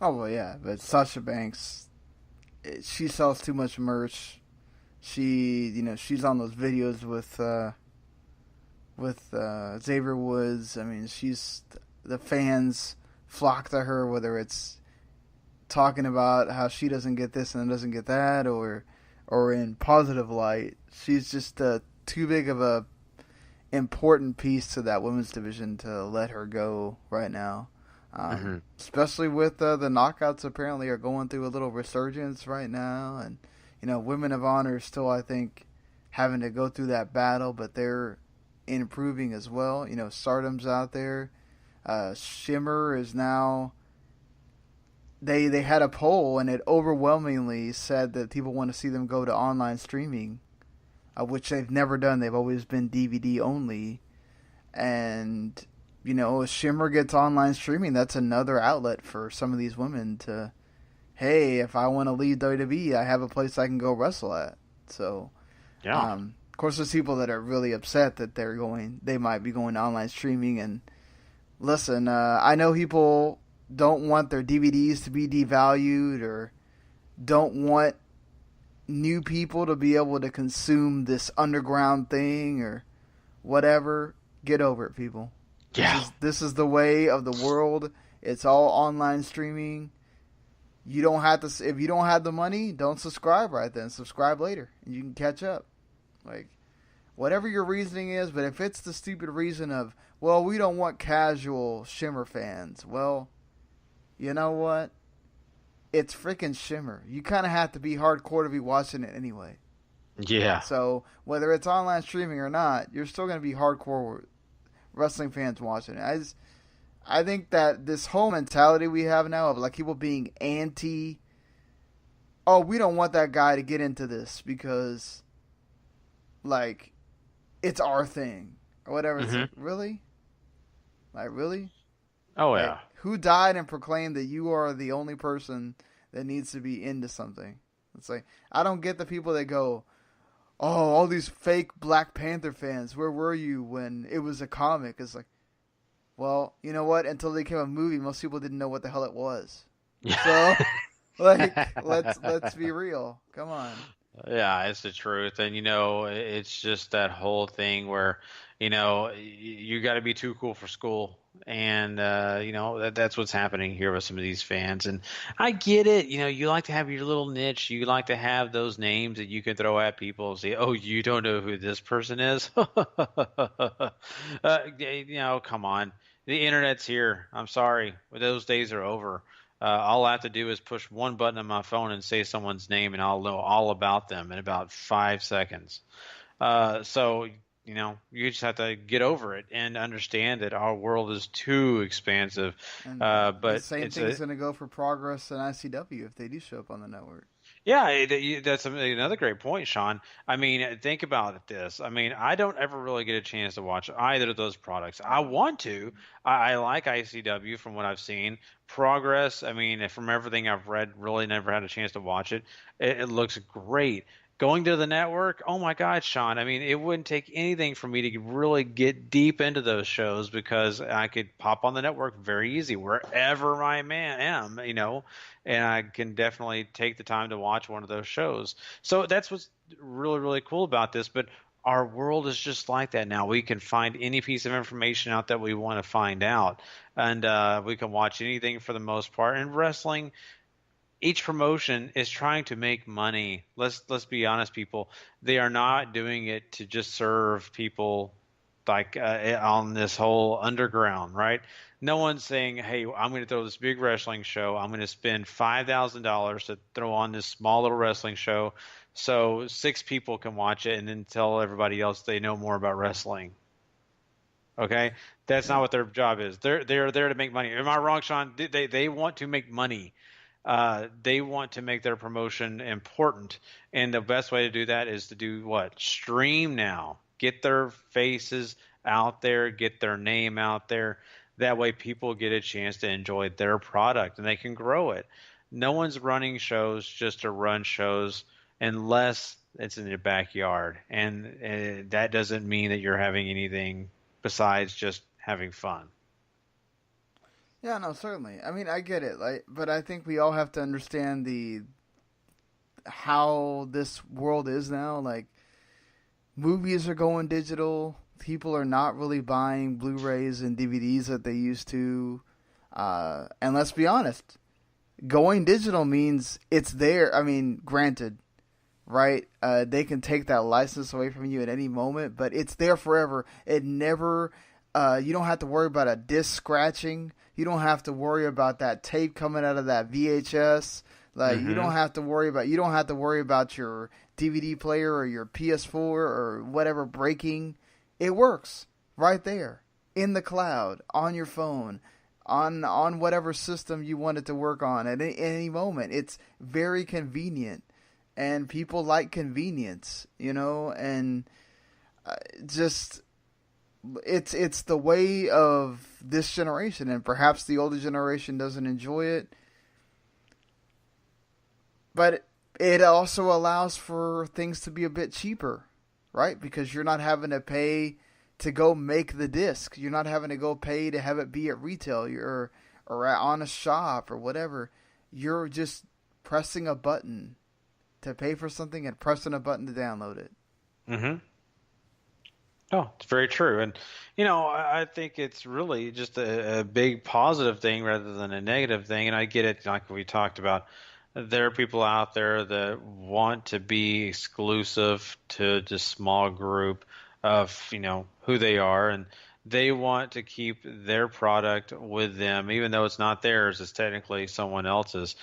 Oh, well, yeah. But Sasha Banks, she sells too much merch. She, she's on those videos with Xavier Woods. I mean, the fans flock to her, whether it's talking about how she doesn't get this and doesn't get that, or in positive light. She's just too big of a important piece to that women's division to let her go right now. Especially with the knockouts apparently are going through a little resurgence right now, and Women of Honor is still, I think, having to go through that battle, but they're improving as well. Stardom's out there. Shimmer is now. They had a poll and it overwhelmingly said that people want to see them go to online streaming, which they've never done. They've always been DVD only, and if Shimmer gets online streaming, that's another outlet for some of these women to, hey, if I want to leave WWE, I have a place I can go wrestle at. So, yeah. Of course, there's people that are really upset that they might be going to online streaming. And listen, I know people don't want their DVDs to be devalued or don't want new people to be able to consume this underground thing or whatever. Get over it, people. Yeah. This is the way of the world. It's all online streaming. You don't have to. If you don't have the money, don't subscribe right then. Subscribe later, and you can catch up. Like, whatever your reasoning is, but if it's the stupid reason of, well, we don't want casual Shimmer fans, well, you know what? It's freaking Shimmer. You kind of have to be hardcore to be watching it anyway. Yeah. So whether it's online streaming or not, you're still going to be hardcore wrestling fans watching it. I think that this whole mentality we have now of like people being anti, oh, we don't want that guy to get into this because, like, it's our thing or whatever. It's like, really? Like, really? Oh, yeah. Like, who died and proclaimed that you are the only person that needs to be into something? It's like, I don't get the people that go, oh, all these fake Black Panther fans, where were you when it was a comic? It's like, well, you know what? Until they came a movie, most people didn't know what the hell it was. So, like, let's be real. Come on. Yeah, it's the truth. And, it's just that whole thing where, you got to be too cool for school. And, that's what's happening here with some of these fans. And I get it. You like to have your little niche. You like to have those names that you can throw at people and say, oh, you don't know who this person is? Come on. The internet's here. I'm sorry. Those days are over. All I have to do is push one button on my phone and say someone's name, and I'll know all about them in about 5 seconds. So, you just have to get over it and understand that our world is too expansive. And but the same thing's going to go for Progress and ICW if they do show up on the network. Yeah, that's another great point, Sean. I mean, think about this. I mean, I don't ever really get a chance to watch either of those products. I want to. I like ICW from what I've seen. Progress, I mean, from everything I've read, really never had a chance to watch it. It looks great. Going to the network, oh my God, Sean. I mean, it wouldn't take anything for me to really get deep into those shows because I could pop on the network very easy wherever I am, and I can definitely take the time to watch one of those shows. So that's what's really, really cool about this. But our world is just like that now. We can find any piece of information out that we want to find out, and we can watch anything for the most part. And wrestling, each promotion is trying to make money. Let's be honest, people. They are not doing it to just serve people like on this whole underground, right? No one's saying, hey, I'm going to throw this big wrestling show. I'm going to spend $5,000 to throw on this small little wrestling show so 6 people can watch it and then tell everybody else they know more about wrestling. Okay? That's not what their job is. They're there to make money. Am I wrong, Sean? They want to make money. They want to make their promotion important. And the best way to do that is to do what? Stream now. Get their faces out there. Get their name out there. That way people get a chance to enjoy their product and they can grow it. No one's running shows just to run shows unless it's in your backyard. And that doesn't mean that you're having anything besides just having fun. Yeah, no, certainly. I mean, I get it, but I think we all have to understand how this world is now. Like, movies are going digital. People are not really buying Blu-rays and DVDs that they used to. And let's be honest, going digital means it's there. I mean, granted, right? They can take that license away from you at any moment, but it's there forever. It never. You don't have to worry about a disc scratching. You don't have to worry about that tape coming out of that VHS. Like you don't have to worry about your DVD player or your PS4 or whatever breaking. It works right there in the cloud, on your phone, on whatever system you want it to work on at any moment. It's very convenient, and people like convenience, and just. It's the way of this generation, and perhaps the older generation doesn't enjoy it. But it also allows for things to be a bit cheaper, right? Because you're not having to pay to go make the disc. You're not having to go pay to have it be at retail or on a shop or whatever. You're just pressing a button to pay for something and pressing a button to download it. Mm-hmm. Oh, it's very true. And, I think it's really just a big positive thing rather than a negative thing. And I get it, like we talked about. There are people out there that want to be exclusive to just small group. of, who they are, and they want to keep their product with them, even though it's not theirs, it's technically someone else's.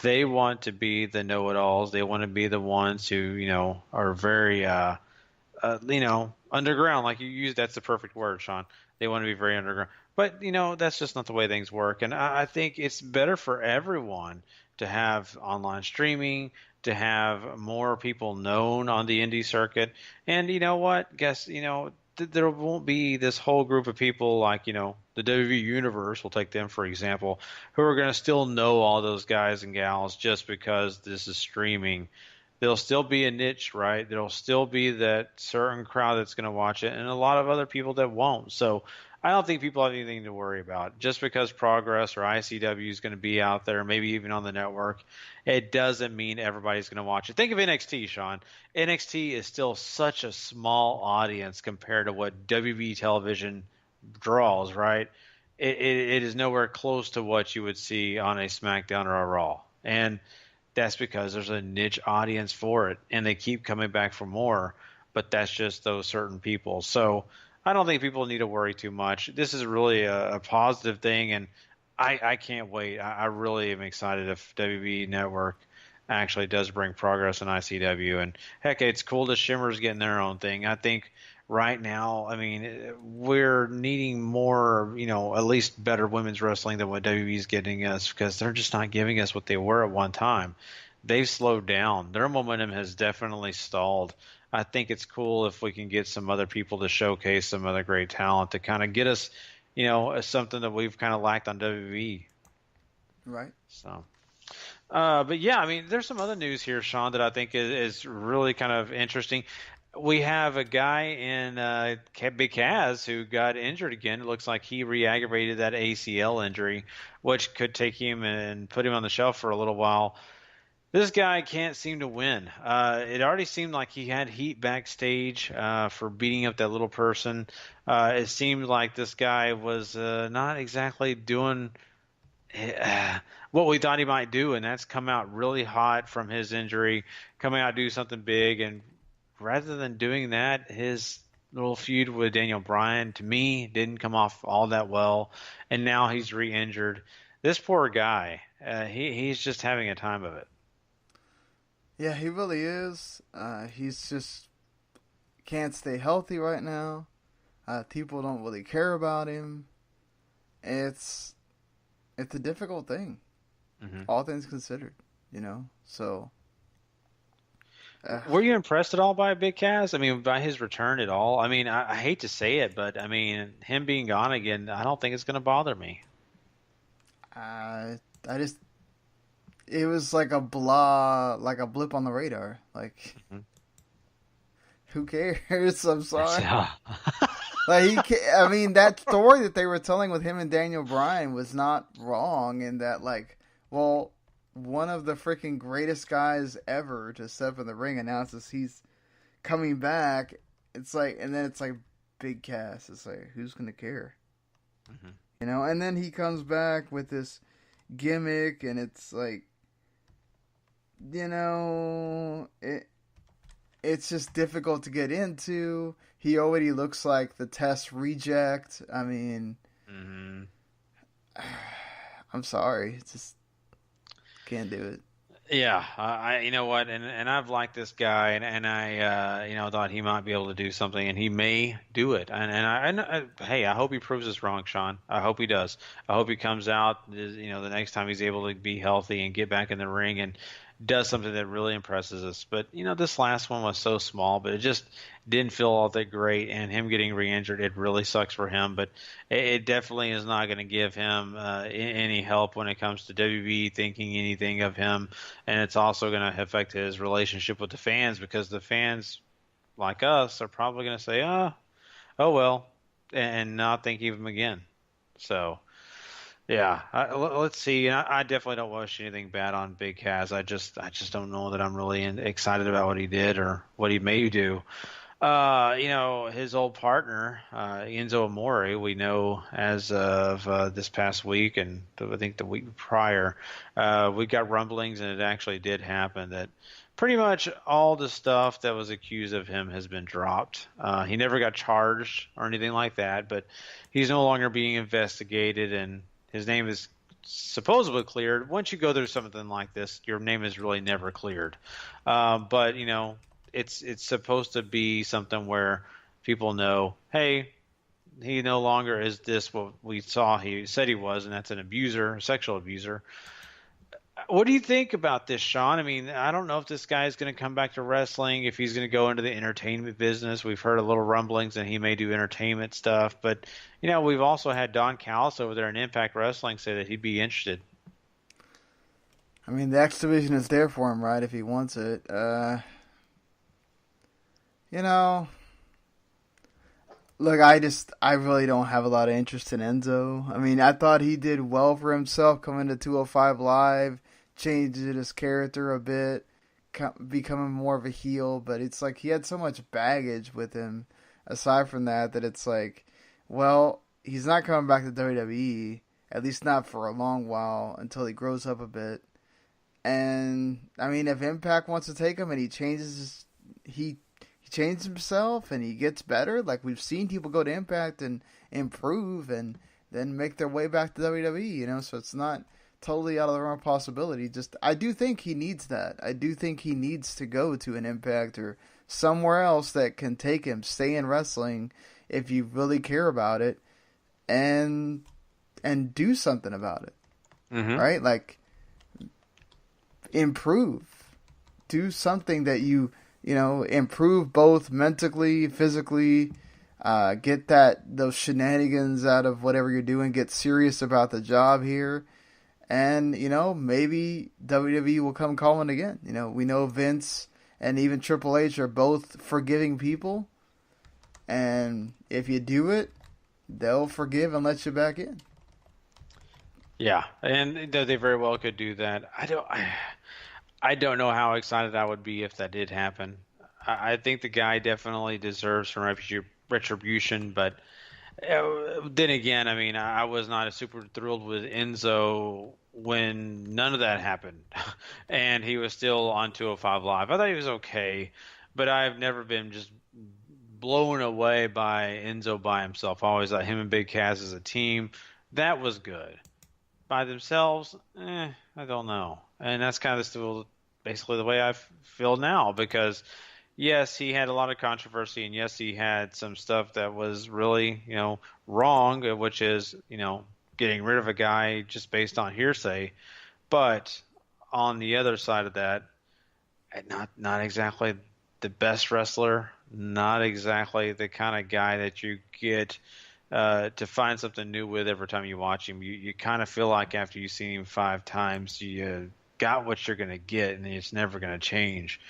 They want to be the know-it-alls. They want to be the ones who, are very, underground. Like you used, that's the perfect word, Sean. They want to be very underground. But, that's just not the way things work. And I think it's better for everyone to have online streaming, to have more people known on the indie circuit. And you know what? There won't be this whole group of people like, the WWE Universe, we'll take them for example, who are going to still know all those guys and gals just because this is streaming. There'll still be a niche, right? There'll still be that certain crowd that's going to watch it and a lot of other people that won't. So I don't think people have anything to worry about. Just because Progress or ICW is going to be out there, maybe even on the network, it doesn't mean everybody's going to watch it. Think of NXT, Sean. NXT is still such a small audience compared to what WB television draws, right? It is nowhere close to what you would see on a SmackDown or a Raw. And that's because there's a niche audience for it, and they keep coming back for more, but that's just those certain people. So I don't think people need to worry too much. This is really a positive thing, and I can't wait. I really am excited if WB Network actually does bring Progress in ICW. And heck, it's cool that Shimmer's getting their own thing. I think right now, we're needing more, at least better women's wrestling than what WB's getting us, because they're just not giving us what they were at one time. They've slowed down. Their momentum has definitely stalled. I think it's cool if we can get some other people to showcase some other great talent to kind of get us, something that we've kind of lacked on WWE. Right. So, but yeah, there's some other news here, Sean, that I think is really kind of interesting. We have a guy in Big Kaz who got injured again. It looks like he re-aggravated that ACL injury, which could take him and put him on the shelf for a little while. This guy can't seem to win. It already seemed like he had heat backstage for beating up that little person. It seemed like this guy was not exactly doing what we thought he might do, and that's come out really hot from his injury, coming out to do something big. And rather than doing that, his little feud with Daniel Bryan, to me, didn't come off all that well, and now he's re-injured. This poor guy, he's just having a time of it. Yeah, he really is. He's just can't stay healthy right now. People don't really care about him. It's a difficult thing, all things considered, So, were you impressed at all by Big Kaz? By his return at all? I hate to say it, but him being gone again, I don't think it's going to bother me. It was like a blip on the radar. Like, who cares? I'm sorry. That story that they were telling with him and Daniel Bryan was not wrong in that, one of the freaking greatest guys ever to step in the ring announces he's coming back. It's like, and then it's like Big Cass. It's like, who's going to care? And then he comes back with this gimmick, and it's like, it's just difficult to get into. He already looks like the test reject. I'm sorry. It's just can't do it. Yeah, you know what, and I've liked this guy, and I thought he might be able to do something, and he may do it. Hey, I hope he proves us wrong, Sean. I hope he does. I hope he comes out, the next time he's able to be healthy and get back in the ring and does something that really impresses us. But this last one was so small, but it just didn't feel all that great, and him getting re-injured, it really sucks for him. But it definitely is not going to give him any help when it comes to WB thinking anything of him, and it's also going to affect his relationship with the fans, because the fans, like us, are probably going to say, oh well, and not think of him again. So yeah, let's see. I definitely don't wish anything bad on Big Kaz. I just don't know that I'm really excited about what he did or what he may do. His old partner, Enzo Amore, we know as of this past week, and I think the week prior, we got rumblings, and it actually did happen, that pretty much all the stuff that was accused of him has been dropped. He never got charged or anything like that, but he's no longer being investigated, and his name is supposedly cleared. Once you go through something like this, your name is really never cleared. But it's supposed to be something where people know, hey, he no longer is this what we saw he said he was, and that's an abuser, a sexual abuser. What do you think about this, Sean? I mean, I don't know if this guy is going to come back to wrestling, if he's going to go into the entertainment business. We've heard a little rumblings that he may do entertainment stuff, but we've also had Don Callis over there in Impact Wrestling say that he'd be interested. I mean, the X Division is there for him, right? If he wants it, Look, I really don't have a lot of interest in Enzo. I mean, I thought he did well for himself coming to 205 Live, changing his character a bit, becoming more of a heel, but it's like he had so much baggage with him aside from that it's like, well, he's not coming back to WWE, at least not for a long while, until he grows up a bit. And, I mean, if Impact wants to take him and he changes himself and he gets better. Like, we've seen people go to Impact and improve and then make their way back to WWE, so it's not totally out of the realm of possibility. Just, I do think he needs that. I do think he needs to go to an Impact or somewhere else that can take him, stay in wrestling if you really care about it, and do something about it. Mm-hmm. Right? Like, improve. Do something that you improve both mentally, physically, get those shenanigans out of whatever you're doing, get serious about the job here, and, maybe WWE will come calling again. We know Vince and even Triple H are both forgiving people, and if you do it, they'll forgive and let you back in. Yeah, and they very well could do that. I don't know how excited I would be if that did happen. I think the guy definitely deserves some retribution, but then again, I mean, I was not super thrilled with Enzo when none of that happened, and he was still on 205 Live. I thought he was okay, but I've never been just blown away by Enzo by himself. I always thought him and Big Cass as a team, that was good. By themselves, I don't know. And that's kind of still basically the way I feel now, because yes, he had a lot of controversy, and yes, he had some stuff that was really, wrong, which is, getting rid of a guy just based on hearsay. But on the other side of that, not exactly the best wrestler, not exactly the kind of guy that you get to find something new with every time you watch him. You kind of feel like after you've seen him 5 times, you got what you're going to get, and it's never going to change.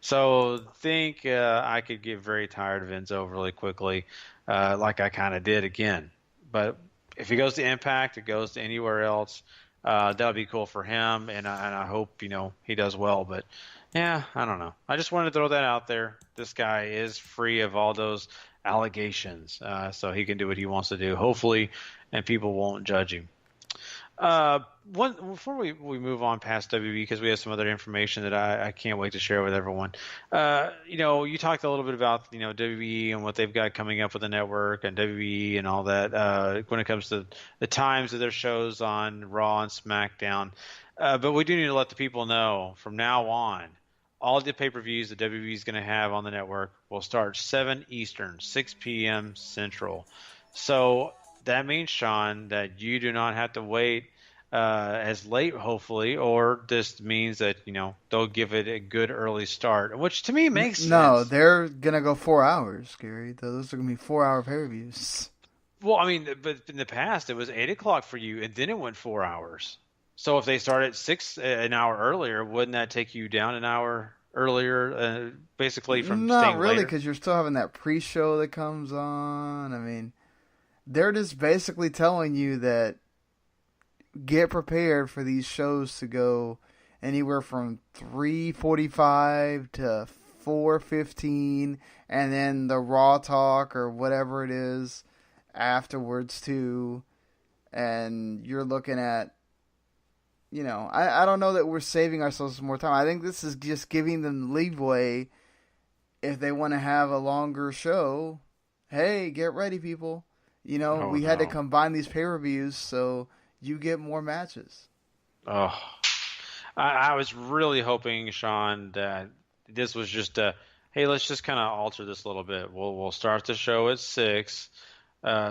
So I think I could get very tired of Enzo really quickly, like I kind of did again. But if he goes to Impact, it goes to anywhere else, that would be cool for him, and I hope he does well. But yeah, I don't know. I just wanted to throw that out there. This guy is free of all those allegations, so he can do what he wants to do, hopefully, and people won't judge him. Before we move on past WB, because we have some other information that I can't wait to share with everyone. You talked a little bit about WB and what they've got coming up with the network and WB and all that when it comes to the times of their shows on Raw and SmackDown. But we do need to let the people know from now on, all the pay-per-views that WB is going to have on the network will start 7 Eastern, 6 p.m. Central. So that means, Sean, that you do not have to wait as late, hopefully, or this means that, they'll give it a good early start, which to me makes sense. No, they're going to go 4 hours, Gary. Those are going to be 4-hour pay-per-views. Well, I mean, but in the past, it was 8 o'clock for you, and then it went 4 hours. So if they start at 6 an hour earlier, wouldn't that take you down an hour earlier, basically from staying later? Not really, because you're still having that pre-show that comes on. I mean, they're just basically telling you that get prepared for these shows to go anywhere from 3:45 to 4:15, and then the Raw talk or whatever it is afterwards too. And you're looking at, I don't know that we're saving ourselves more time. I think this is just giving them leeway if they want to have a longer show. Hey, get ready, people. We had to combine these pay-per-views so you get more matches. Oh, I was really hoping, Sean, that this was just hey, let's just kind of alter this a little bit. We'll start the show at 6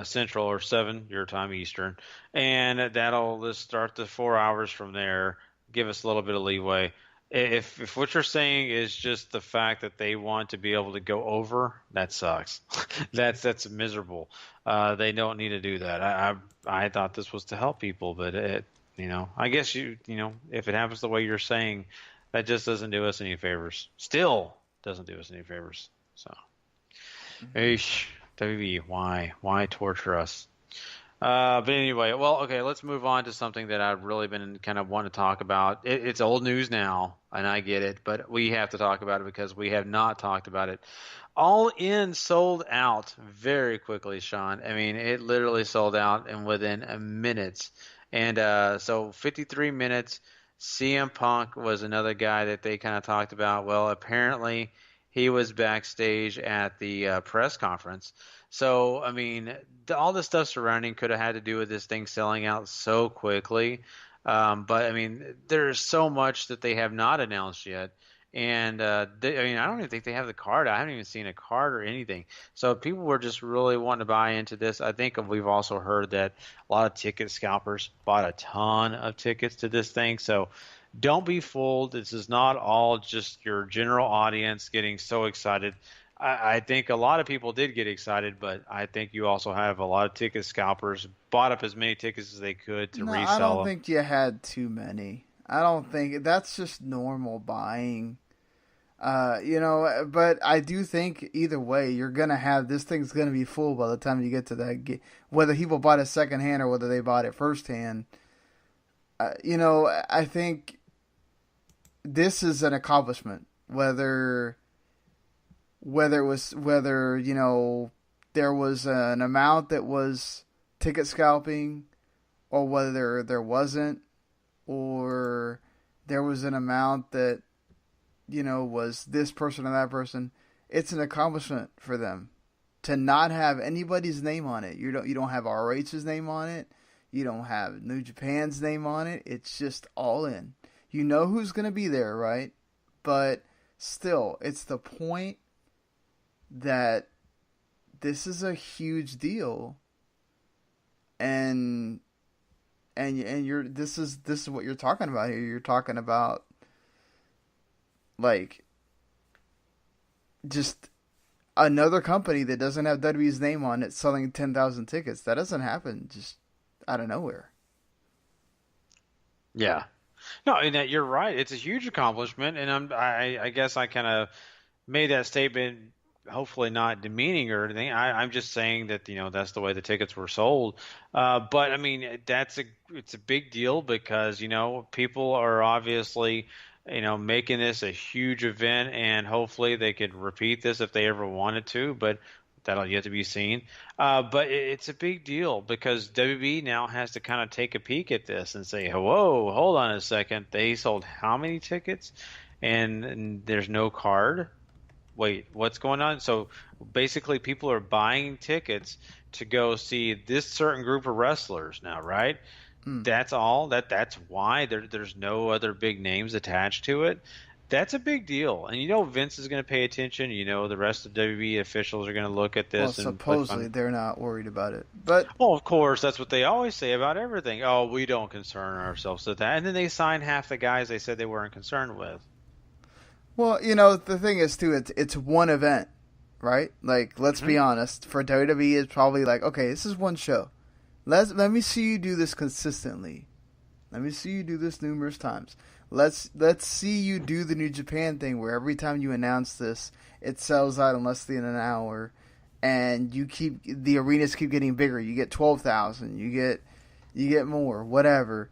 Central or 7 your time Eastern, and let's start the 4 hours from there. Give us a little bit of leeway. If what you're saying is just the fact that they want to be able to go over, that sucks. that's miserable. They don't need to do that. I thought this was to help people, but I guess if it happens the way you're saying, that just doesn't do us any favors. Still doesn't do us any favors. So, WB, why torture us? But anyway, well, okay, let's move on to something that I've really been kind of wanting to talk about. It's old news now, and I get it, but we have to talk about it because we have not talked about it. All In sold out very quickly, Sean. I mean, it literally sold out within minutes. And so 53 minutes, CM Punk was another guy that they kind of talked about. Well, apparently he was backstage at the press conference. So, I mean, all the stuff surrounding could have had to do with this thing selling out so quickly. But, I mean, there's so much that they have not announced yet. And, I don't even think they have the card. I haven't even seen a card or anything. So people were just really wanting to buy into this. I think we've also heard that a lot of ticket scalpers bought a ton of tickets to this thing. So don't be fooled. This is not all just your general audience getting so excited. I think a lot of people did get excited, but I think you also have a lot of ticket scalpers bought up as many tickets as they could to resell them. I don't think you had too many. I don't think that's just normal buying. But I do think either way, you're going to have, this thing's going to be full by the time you get to that, whether people bought it secondhand or whether they bought it firsthand. I think this is an accomplishment, whether there was an amount that was ticket scalping or whether there wasn't, or there was an amount that, was this person or that person. It's an accomplishment for them to not have anybody's name on it. You don't have ROH's name on it. You don't have New Japan's name on it. It's just All In. You know who's going to be there, right? But still, it's the point that this is a huge deal, and this is what you're talking about here. You're talking about like just another company that doesn't have WWE's name on it selling 10,000 tickets. That doesn't happen just out of nowhere. Yeah. No, and that you're right. It's a huge accomplishment, and I guess I kind of made that statement, hopefully not demeaning or anything. I'm just saying that that's the way the tickets were sold. But I mean it's a big deal because people are obviously making this a huge event, and hopefully they could repeat this if they ever wanted to. But that'll yet to be seen. But it's a big deal because WB now has to kind of take a peek at this and say, whoa, hold on a second. They sold how many tickets? And there's no card? Wait, what's going on? So basically people are buying tickets to go see this certain group of wrestlers now, right? That's all? That's why? There's no other big names attached to it? That's a big deal. And Vince is going to pay attention. The rest of WWE officials are going to look at this. Well, supposedly they're not worried about it. But of course, that's what they always say about everything. Oh, we don't concern ourselves with that. And then they sign half the guys they said they weren't concerned with. Well, the thing is, too, it's one event, right? Like, let's be honest. For WWE, it's probably like, okay, this is one show. Let me see you do this consistently. Let me see you do this numerous times. Let's see you do the New Japan thing where every time you announce this, it sells out in less than an hour, and the arenas keep getting bigger. You get 12,000. You get more, whatever.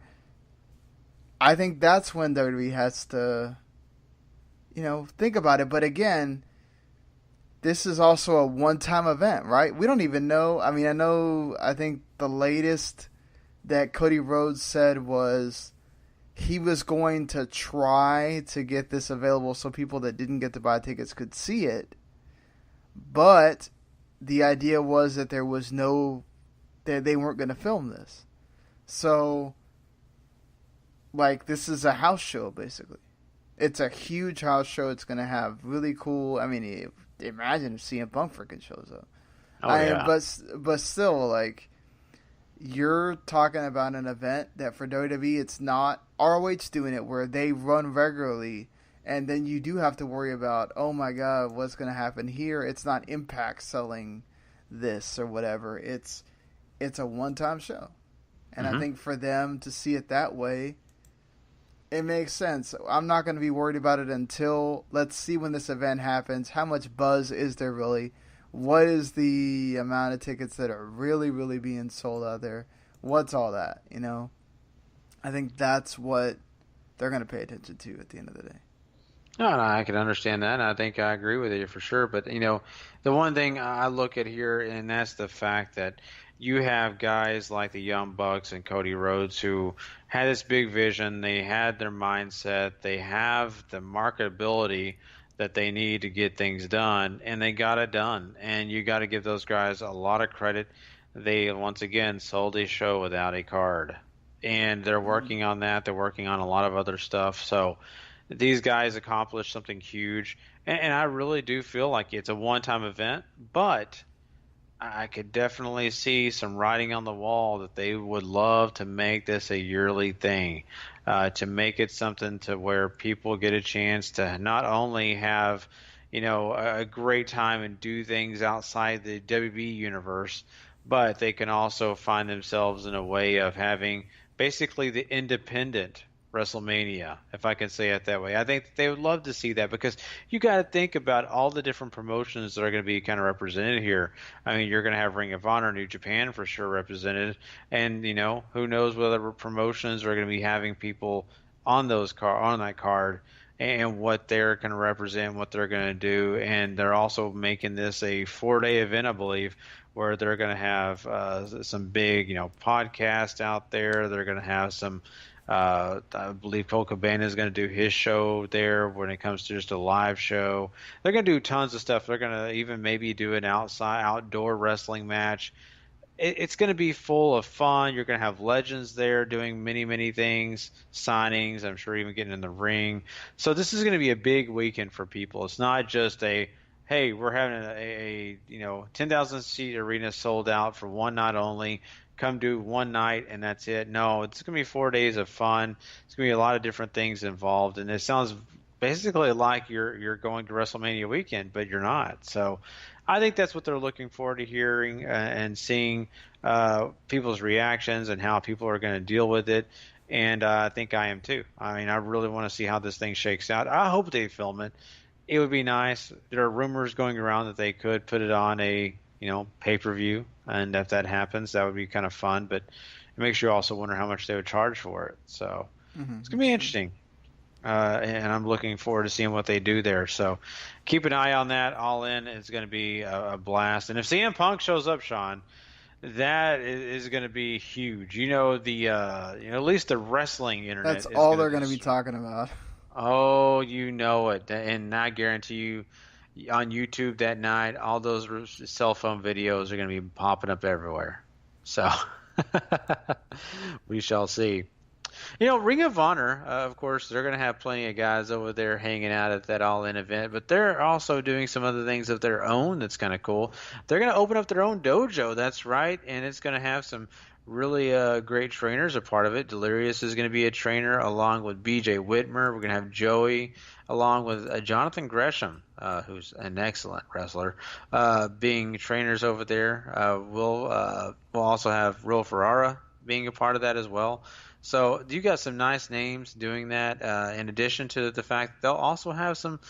I think that's when WWE has to, think about it. But again, this is also a one-time event, right? We don't even know. I mean, I think the latest that Cody Rhodes said was he was going to try to get this available so people that didn't get to buy tickets could see it. But the idea was that there was that they weren't going to film this. So, like, this is a house show, basically. It's a huge house show. It's going to have really cool, I mean, imagine if CM Punk freaking shows up. But still, like, you're talking about an event that for WWE, it's not ROH doing it where they run regularly, and then you do have to worry about, oh my God, what's going to happen here? It's not Impact selling this or whatever. It's a one-time show. And I think for them to see it that way, it makes sense. I'm not going to be worried about it until, let's see when this event happens. How much buzz is there really? What is the amount of tickets that are really, really being sold out there? What's all that, you know? I think that's what they're going to pay attention to at the end of the day. No, I can understand that, and I think I agree with you for sure. But, you know, the one thing I look at here, and that's the fact that you have guys like the Young Bucks and Cody Rhodes who had this big vision. They had their mindset. They have the marketability that they need to get things done, and they got it done. And you got to give those guys a lot of credit. They, once again, sold a show without a card. And they're working on that. They're working on a lot of other stuff. So these guys accomplished something huge. And I really do feel like it's a one-time event, but I could definitely see some writing on the wall that they would love to make this a yearly thing, to make it something to where people get a chance to not only have, you know, a great time and do things outside the WB universe, but they can also find themselves in a way of having basically the independent WrestleMania, if I can say it that way. I think they would love to see that because you got to think about all the different promotions that are going to be kind of represented here. I mean, you're going to have Ring of Honor, New Japan for sure represented, and you know, who knows what other promotions are going to be having people on on that card and what they're going to represent, what they're going to do, and they're also making this a 4-day event, I believe, where they're going to have some big, you know, podcasts out there. They're going to have some. I believe Cole Cabana is going to do his show there when it comes to just a live show. They're going to do tons of stuff. They're going to even maybe do an outdoor wrestling match. It's going to be full of fun. You're going to have legends there doing many, many things, signings, I'm sure even getting in the ring. So this is going to be a big weekend for people. It's not just hey, we're having a 10,000 seat arena sold out for one night only. Come do one night and that's it. No, it's going to be 4 days of fun. It's going to be a lot of different things involved, and it sounds basically like you're going to WrestleMania weekend, but you're not. So I think that's what they're looking forward to hearing and seeing people's reactions and how people are going to deal with it. And I think I am too. I mean, I really want to see how this thing shakes out. I hope they film it. It would be nice. There are rumors going around that they could put it on a pay-per-view, and if that happens, that would be kind of fun, but it makes you also wonder how much they would charge for it. So it's going to be interesting, and I'm looking forward to seeing what they do there. So keep an eye on that. All In is going to be a blast, and if CM Punk shows up, Sean, that is going to be huge. At least the wrestling internet. That's all they're going to be talking about. Oh, you know it, and I guarantee you, on YouTube that night, all those cell phone videos are going to be popping up everywhere. So we shall see. Ring of Honor, of course, they're going to have plenty of guys over there hanging out at that All-In event, but they're also doing some other things of their own that's kind of cool. They're going to open up their own dojo, that's right, and it's going to have some really great trainers a part of it. Delirious is going to be a trainer along with BJ Whitmer. We're going to have Joey along with Jonathan Gresham, who's an excellent wrestler, being trainers over there. We'll also have Real Ferrara being a part of that as well. So you got some nice names doing that, in addition to the fact that they'll also have some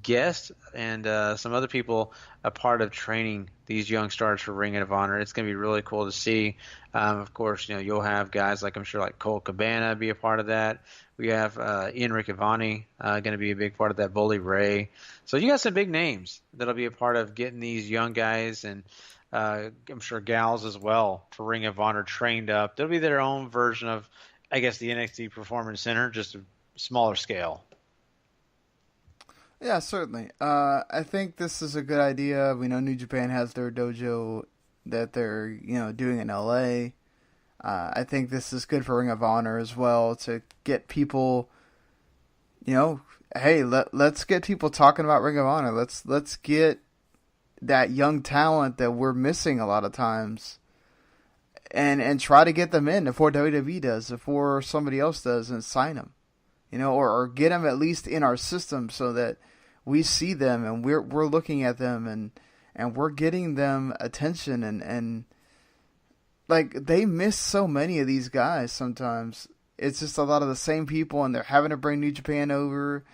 guests and some other people a part of training these young stars for Ring of Honor. It's going to be really cool to see. Of course, you'll have guys like Cole Cabana be a part of that. We have Ian Riccaboni going to be a big part of that. Bully Ray. So you got some big names that'll be a part of getting these young guys and I'm sure gals as well for Ring of Honor trained up. There'll be their own version of I guess, the NXT Performance Center, just a smaller scale. Yeah, certainly. I think this is a good idea. We know New Japan has their dojo that they're, doing in LA. I think this is good for Ring of Honor as well to get people, hey, let's get people talking about Ring of Honor. Let's get that young talent that we're missing a lot of times, and try to get them in before WWE does, before somebody else does, and sign them, or get them at least in our system so that we see them and we're looking at them and we're getting them attention and like they miss so many of these guys sometimes. It's just a lot of the same people, and they're having to bring New Japan over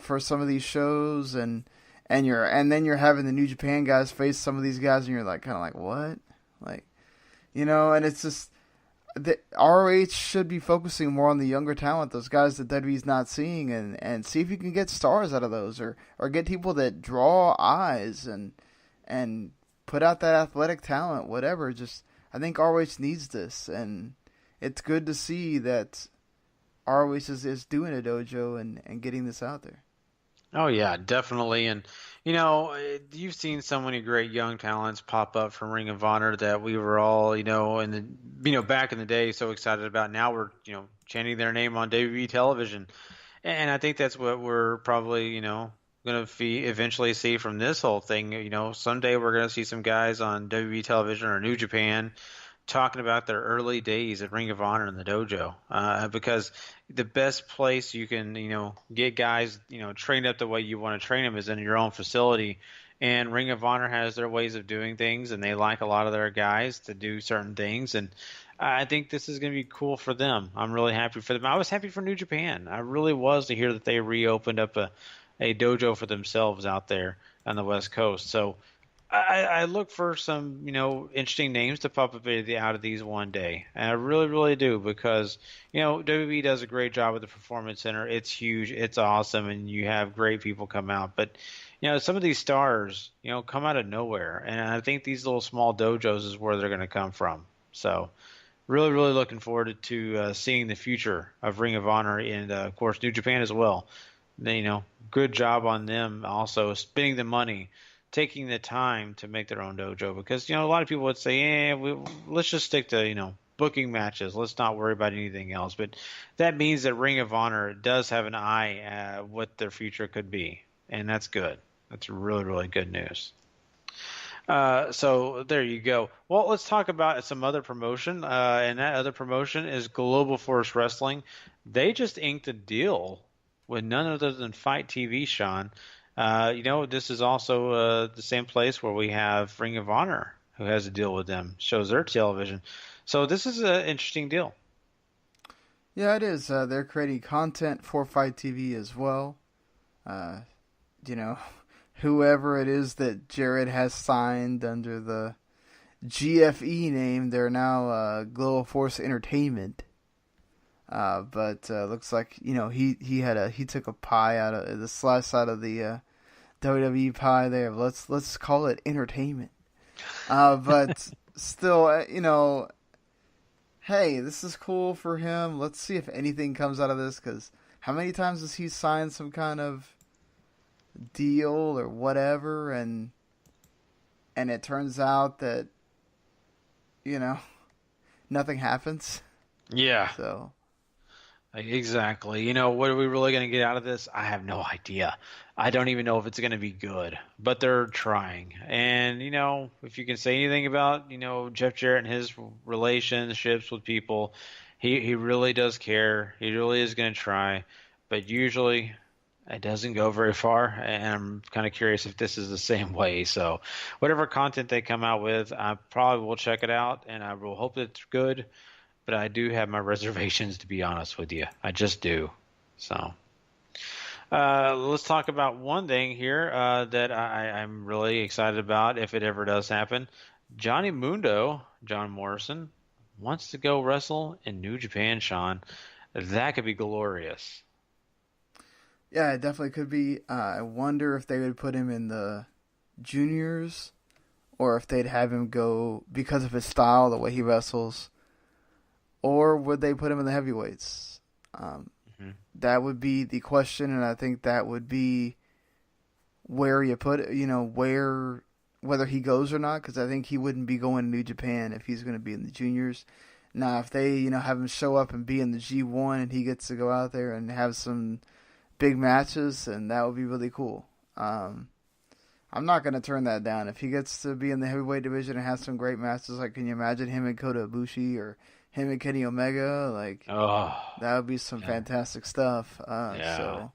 for some of these shows, and then you're having the New Japan guys face some of these guys, and you're like kind of like what, like, and it's just the ROH should be focusing more on the younger talent, those guys that WWE's not seeing, and see if you can get stars out of those, or get people that draw eyes and put out that athletic talent, whatever. Just I think ROH needs this, and it's good to see that ROH is doing a dojo and getting this out there. Oh, yeah, definitely. And, you've seen so many great young talents pop up from Ring of Honor that we were all, back in the day so excited about. Now we're, chanting their name on WWE television. And I think that's what we're probably, going to eventually see from this whole thing. Someday we're going to see some guys on WWE television or New Japan talking about their early days at Ring of Honor in the dojo, because the best place you can, get guys, trained up the way you want to train them is in your own facility. And Ring of Honor has their ways of doing things, and they like a lot of their guys to do certain things. And I think this is going to be cool for them. I'm really happy for them. I was happy for New Japan. I really was, to hear that they reopened up a dojo for themselves out there on the West Coast. So I look for some, interesting names to pop up out of these one day. And I really, really do, because, WWE does a great job with the Performance Center. It's huge. It's awesome. And you have great people come out. But, some of these stars, come out of nowhere. And I think these little small dojos is where they're going to come from. So really, really looking forward to seeing the future of Ring of Honor and, of course, New Japan as well. Good job on them also spending the money, taking the time to make their own dojo, because, a lot of people would say, let's just stick to, booking matches. Let's not worry about anything else. But that means that Ring of Honor does have an eye at what their future could be. And that's good. That's really, really good news. So there you go. Well, let's talk about some other promotion. And that other promotion is Global Force Wrestling. They just inked a deal with none other than Fight TV, Sean. This is also the same place where we have Ring of Honor, who has a deal with them, shows their television. So this is an interesting deal. Yeah, it is. They're creating content for Fight TV as well. Whoever it is that Jared has signed under the GFE name, they're now Global Force Entertainment. But looks like he took a pie out of the slice out of the WWE pie there. Let's call it entertainment. But still, hey, this is cool for him. Let's see if anything comes out of this, because how many times has he signed some kind of deal or whatever, and it turns out that nothing happens. Yeah. So. Exactly. What are we really going to get out of this? I have no idea. I don't even know if it's going to be good, but they're trying. And, if you can say anything about, Jeff Jarrett and his relationships with people, he really does care. He really is going to try, but usually it doesn't go very far. And I'm kind of curious if this is the same way. So whatever content they come out with, I probably will check it out, and I will hope it's good. But I do have my reservations, to be honest with you. I just do. So let's talk about one thing here that I'm really excited about if it ever does happen. Johnny Mundo, John Morrison, wants to go wrestle in New Japan, Sean. That could be glorious. Yeah, it definitely could be. I wonder if they would put him in the juniors, or if they'd have him go, because of his style, the way he wrestles, or would they put him in the heavyweights? That would be the question, and I think that would be where you put it, whether he goes or not, because I think he wouldn't be going to New Japan if he's going to be in the juniors. Now, if they, have him show up and be in the G1 and he gets to go out there and have some big matches, then that would be really cool. I'm not going to turn that down. If he gets to be in the heavyweight division and has some great matches, like, can you imagine him and Kota Ibushi or him and Kenny Omega? Like, that would be some fantastic stuff. So,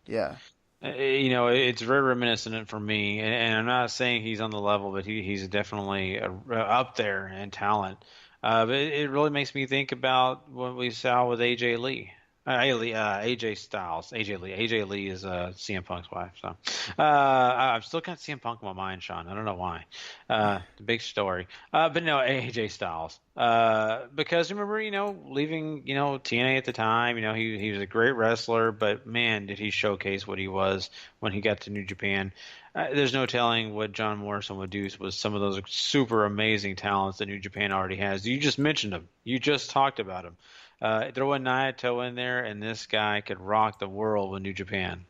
yeah. It's very reminiscent for me, and I'm not saying he's on the level, but he's definitely up there in talent. But it really makes me think about what we saw with AJ Lee. AJ Styles. AJ Lee. AJ Lee is CM Punk's wife. So I've still got CM Punk in my mind, Sean. I don't know why. The big story. But no, AJ Styles. Because remember, leaving, TNA at the time, he was a great wrestler, but man, did he showcase what he was when he got to New Japan. There's no telling what John Morrison would do with some of those super amazing talents that New Japan already has. You just mentioned them. You just talked about them. Throw a Naito in there, and this guy could rock the world with New Japan.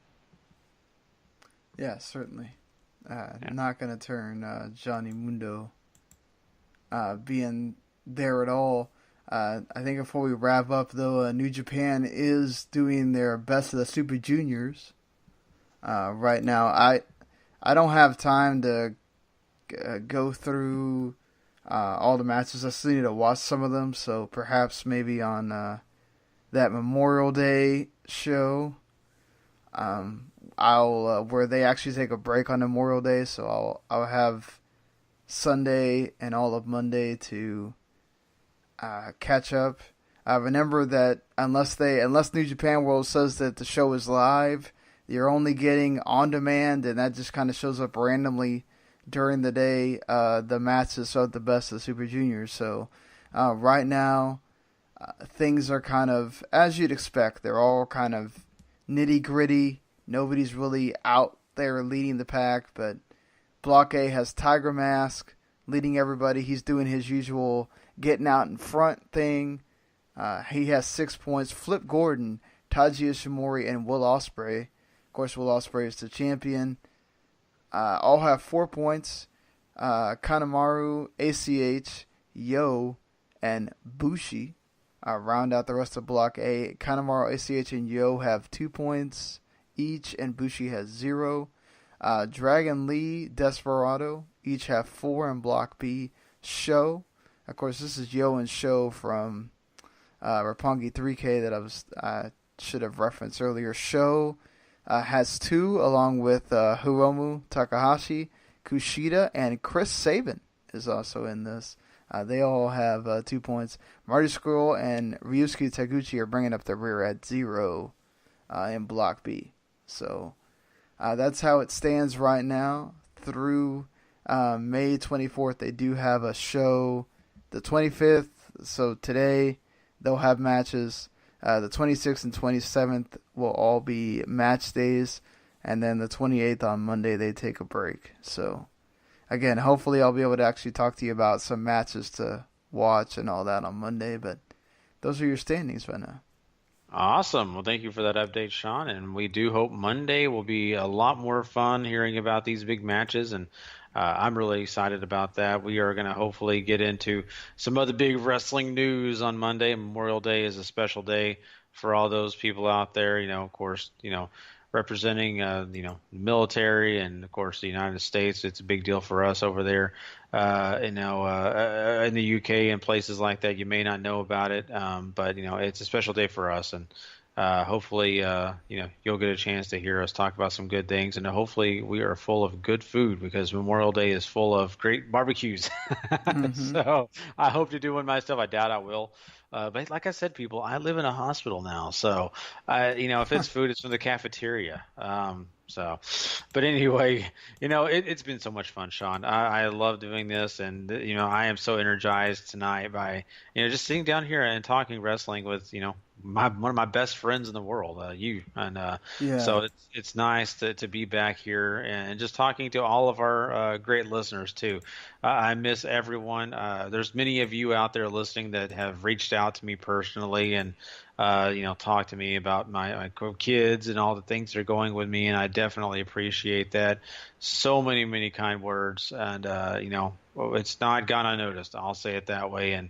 Yeah, certainly. Not going to turn Johnny Mundo being there at all. I think before we wrap up, though, New Japan is doing their Best of the Super Juniors right now. I don't have time to go through all the matches. I still need to watch some of them, so perhaps maybe on that Memorial Day show, I'll where they actually take a break on Memorial Day, so I'll have Sunday and all of Monday to catch up. Remember that unless New Japan World says that the show is live, you're only getting on demand, and that just kind of shows up randomly during the day, the matches of the Best of the Super Juniors. So right now, things are kind of, as you'd expect, they're all kind of nitty-gritty. Nobody's really out there leading the pack, but Block A has Tiger Mask leading everybody. He's doing his usual getting out in front thing. He has 6 points. Flip Gordon, Taiji Ishimori, and Will Ospreay. Of course, Will Ospreay is the champion. All have 4 points. Kanemaru, ACH, Yo, and Bushi round out the rest of Block A. Kanemaru, ACH, and Yo have 2 points each, and Bushi has 0. Dragon Lee, Desperado, each have 4 in Block B. Sho, of course, this is Yo and Sho from Roppongi 3K that I should have referenced earlier. Sho has 2, along with Hiromu Takahashi, Kushida, and Chris Sabin is also in this. They all have 2 points. Marty Scurll and Ryusuke Taguchi are bringing up the rear at 0 in Block B. So that's how it stands right now. Through May 24th, they do have a show. The 25th, so today, they'll have matches. The 26th and 27th will all be match days, and then the 28th on Monday they take a break. So, again, hopefully I'll be able to actually talk to you about some matches to watch and all that on Monday, but those are your standings right now. Awesome. Well, thank you for that update, Sean, and we do hope Monday will be a lot more fun hearing about these big matches, and I'm really excited about that. We are going to hopefully get into some other big wrestling news on Monday. Memorial Day is a special day for all those people out there, of course, representing, the military and, of course, the United States. It's a big deal for us over there, in the UK and places like that. You may not know about it, but, it's a special day for us. And hopefully, you'll get a chance to hear us talk about some good things. And hopefully we are full of good food, because Memorial Day is full of great barbecues. Mm-hmm. So I hope to do one myself. I doubt I will. But like I said, people, I live in a hospital now. So, if it's food, it's from the cafeteria. But anyway, it's been so much fun, Sean. I love doing this, and I am so energized tonight by just sitting down here and talking wrestling with one of my best friends in the world, you. And so it's nice to be back here and just talking to all of our great listeners too. I miss everyone. There's many of you out there listening that have reached out to me personally and talked to me about my kids and all the things that are going with me, and I definitely appreciate that. So many kind words, and it's not gone unnoticed. I'll say it that way. And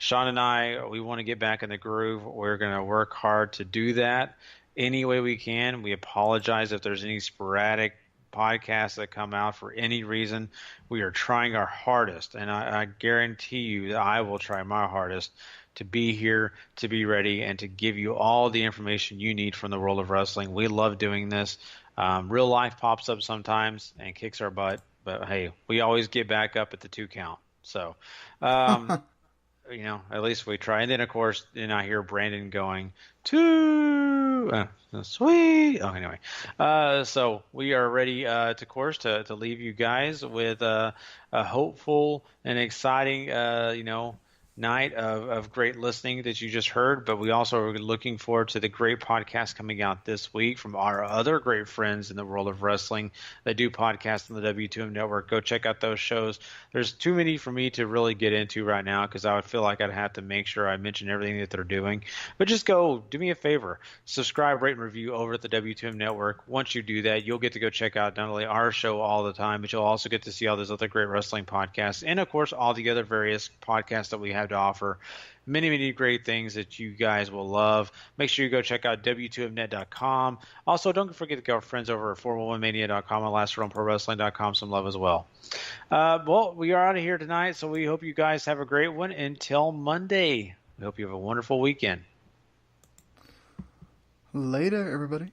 Sean and I, we want to get back in the groove. We're going to work hard to do that any way we can. We apologize if there's any sporadic podcasts that come out for any reason. We are trying our hardest, and I guarantee you that I will try my hardest to be here, to be ready, and to give you all the information you need from the world of wrestling. We love doing this. Real life pops up sometimes and kicks our butt, but hey, we always get back up at the 2 count. So, at least we try. And then, of course, I hear Brandon going, 2, sweet. Oh, anyway. So we are ready, to leave you guys with a hopeful and exciting, night of great listening that you just heard. But we also are looking forward to the great podcast coming out this week from our other great friends in the world of wrestling that do podcasts on the W2M network. Go check out those shows. There's too many for me to really get into right now because I would feel like I'd have to make sure I mention everything that they're doing. But just go do me a favor, subscribe, rate, and review over at the W2M network. Once you do that, you'll get to go check out not only our show all the time, but you'll also get to see all those other great wrestling podcasts and, of course, all the other various podcasts that we have to offer. Many great things that you guys will love. Make sure you go check out W2Mnet.com. Also, don't forget to go our friends over at 411mania.com and LastRunProWrestling.com some love as well. Well, we are out of here tonight, so we hope you guys have a great one. Until Monday, we hope you have a wonderful weekend. Later, everybody.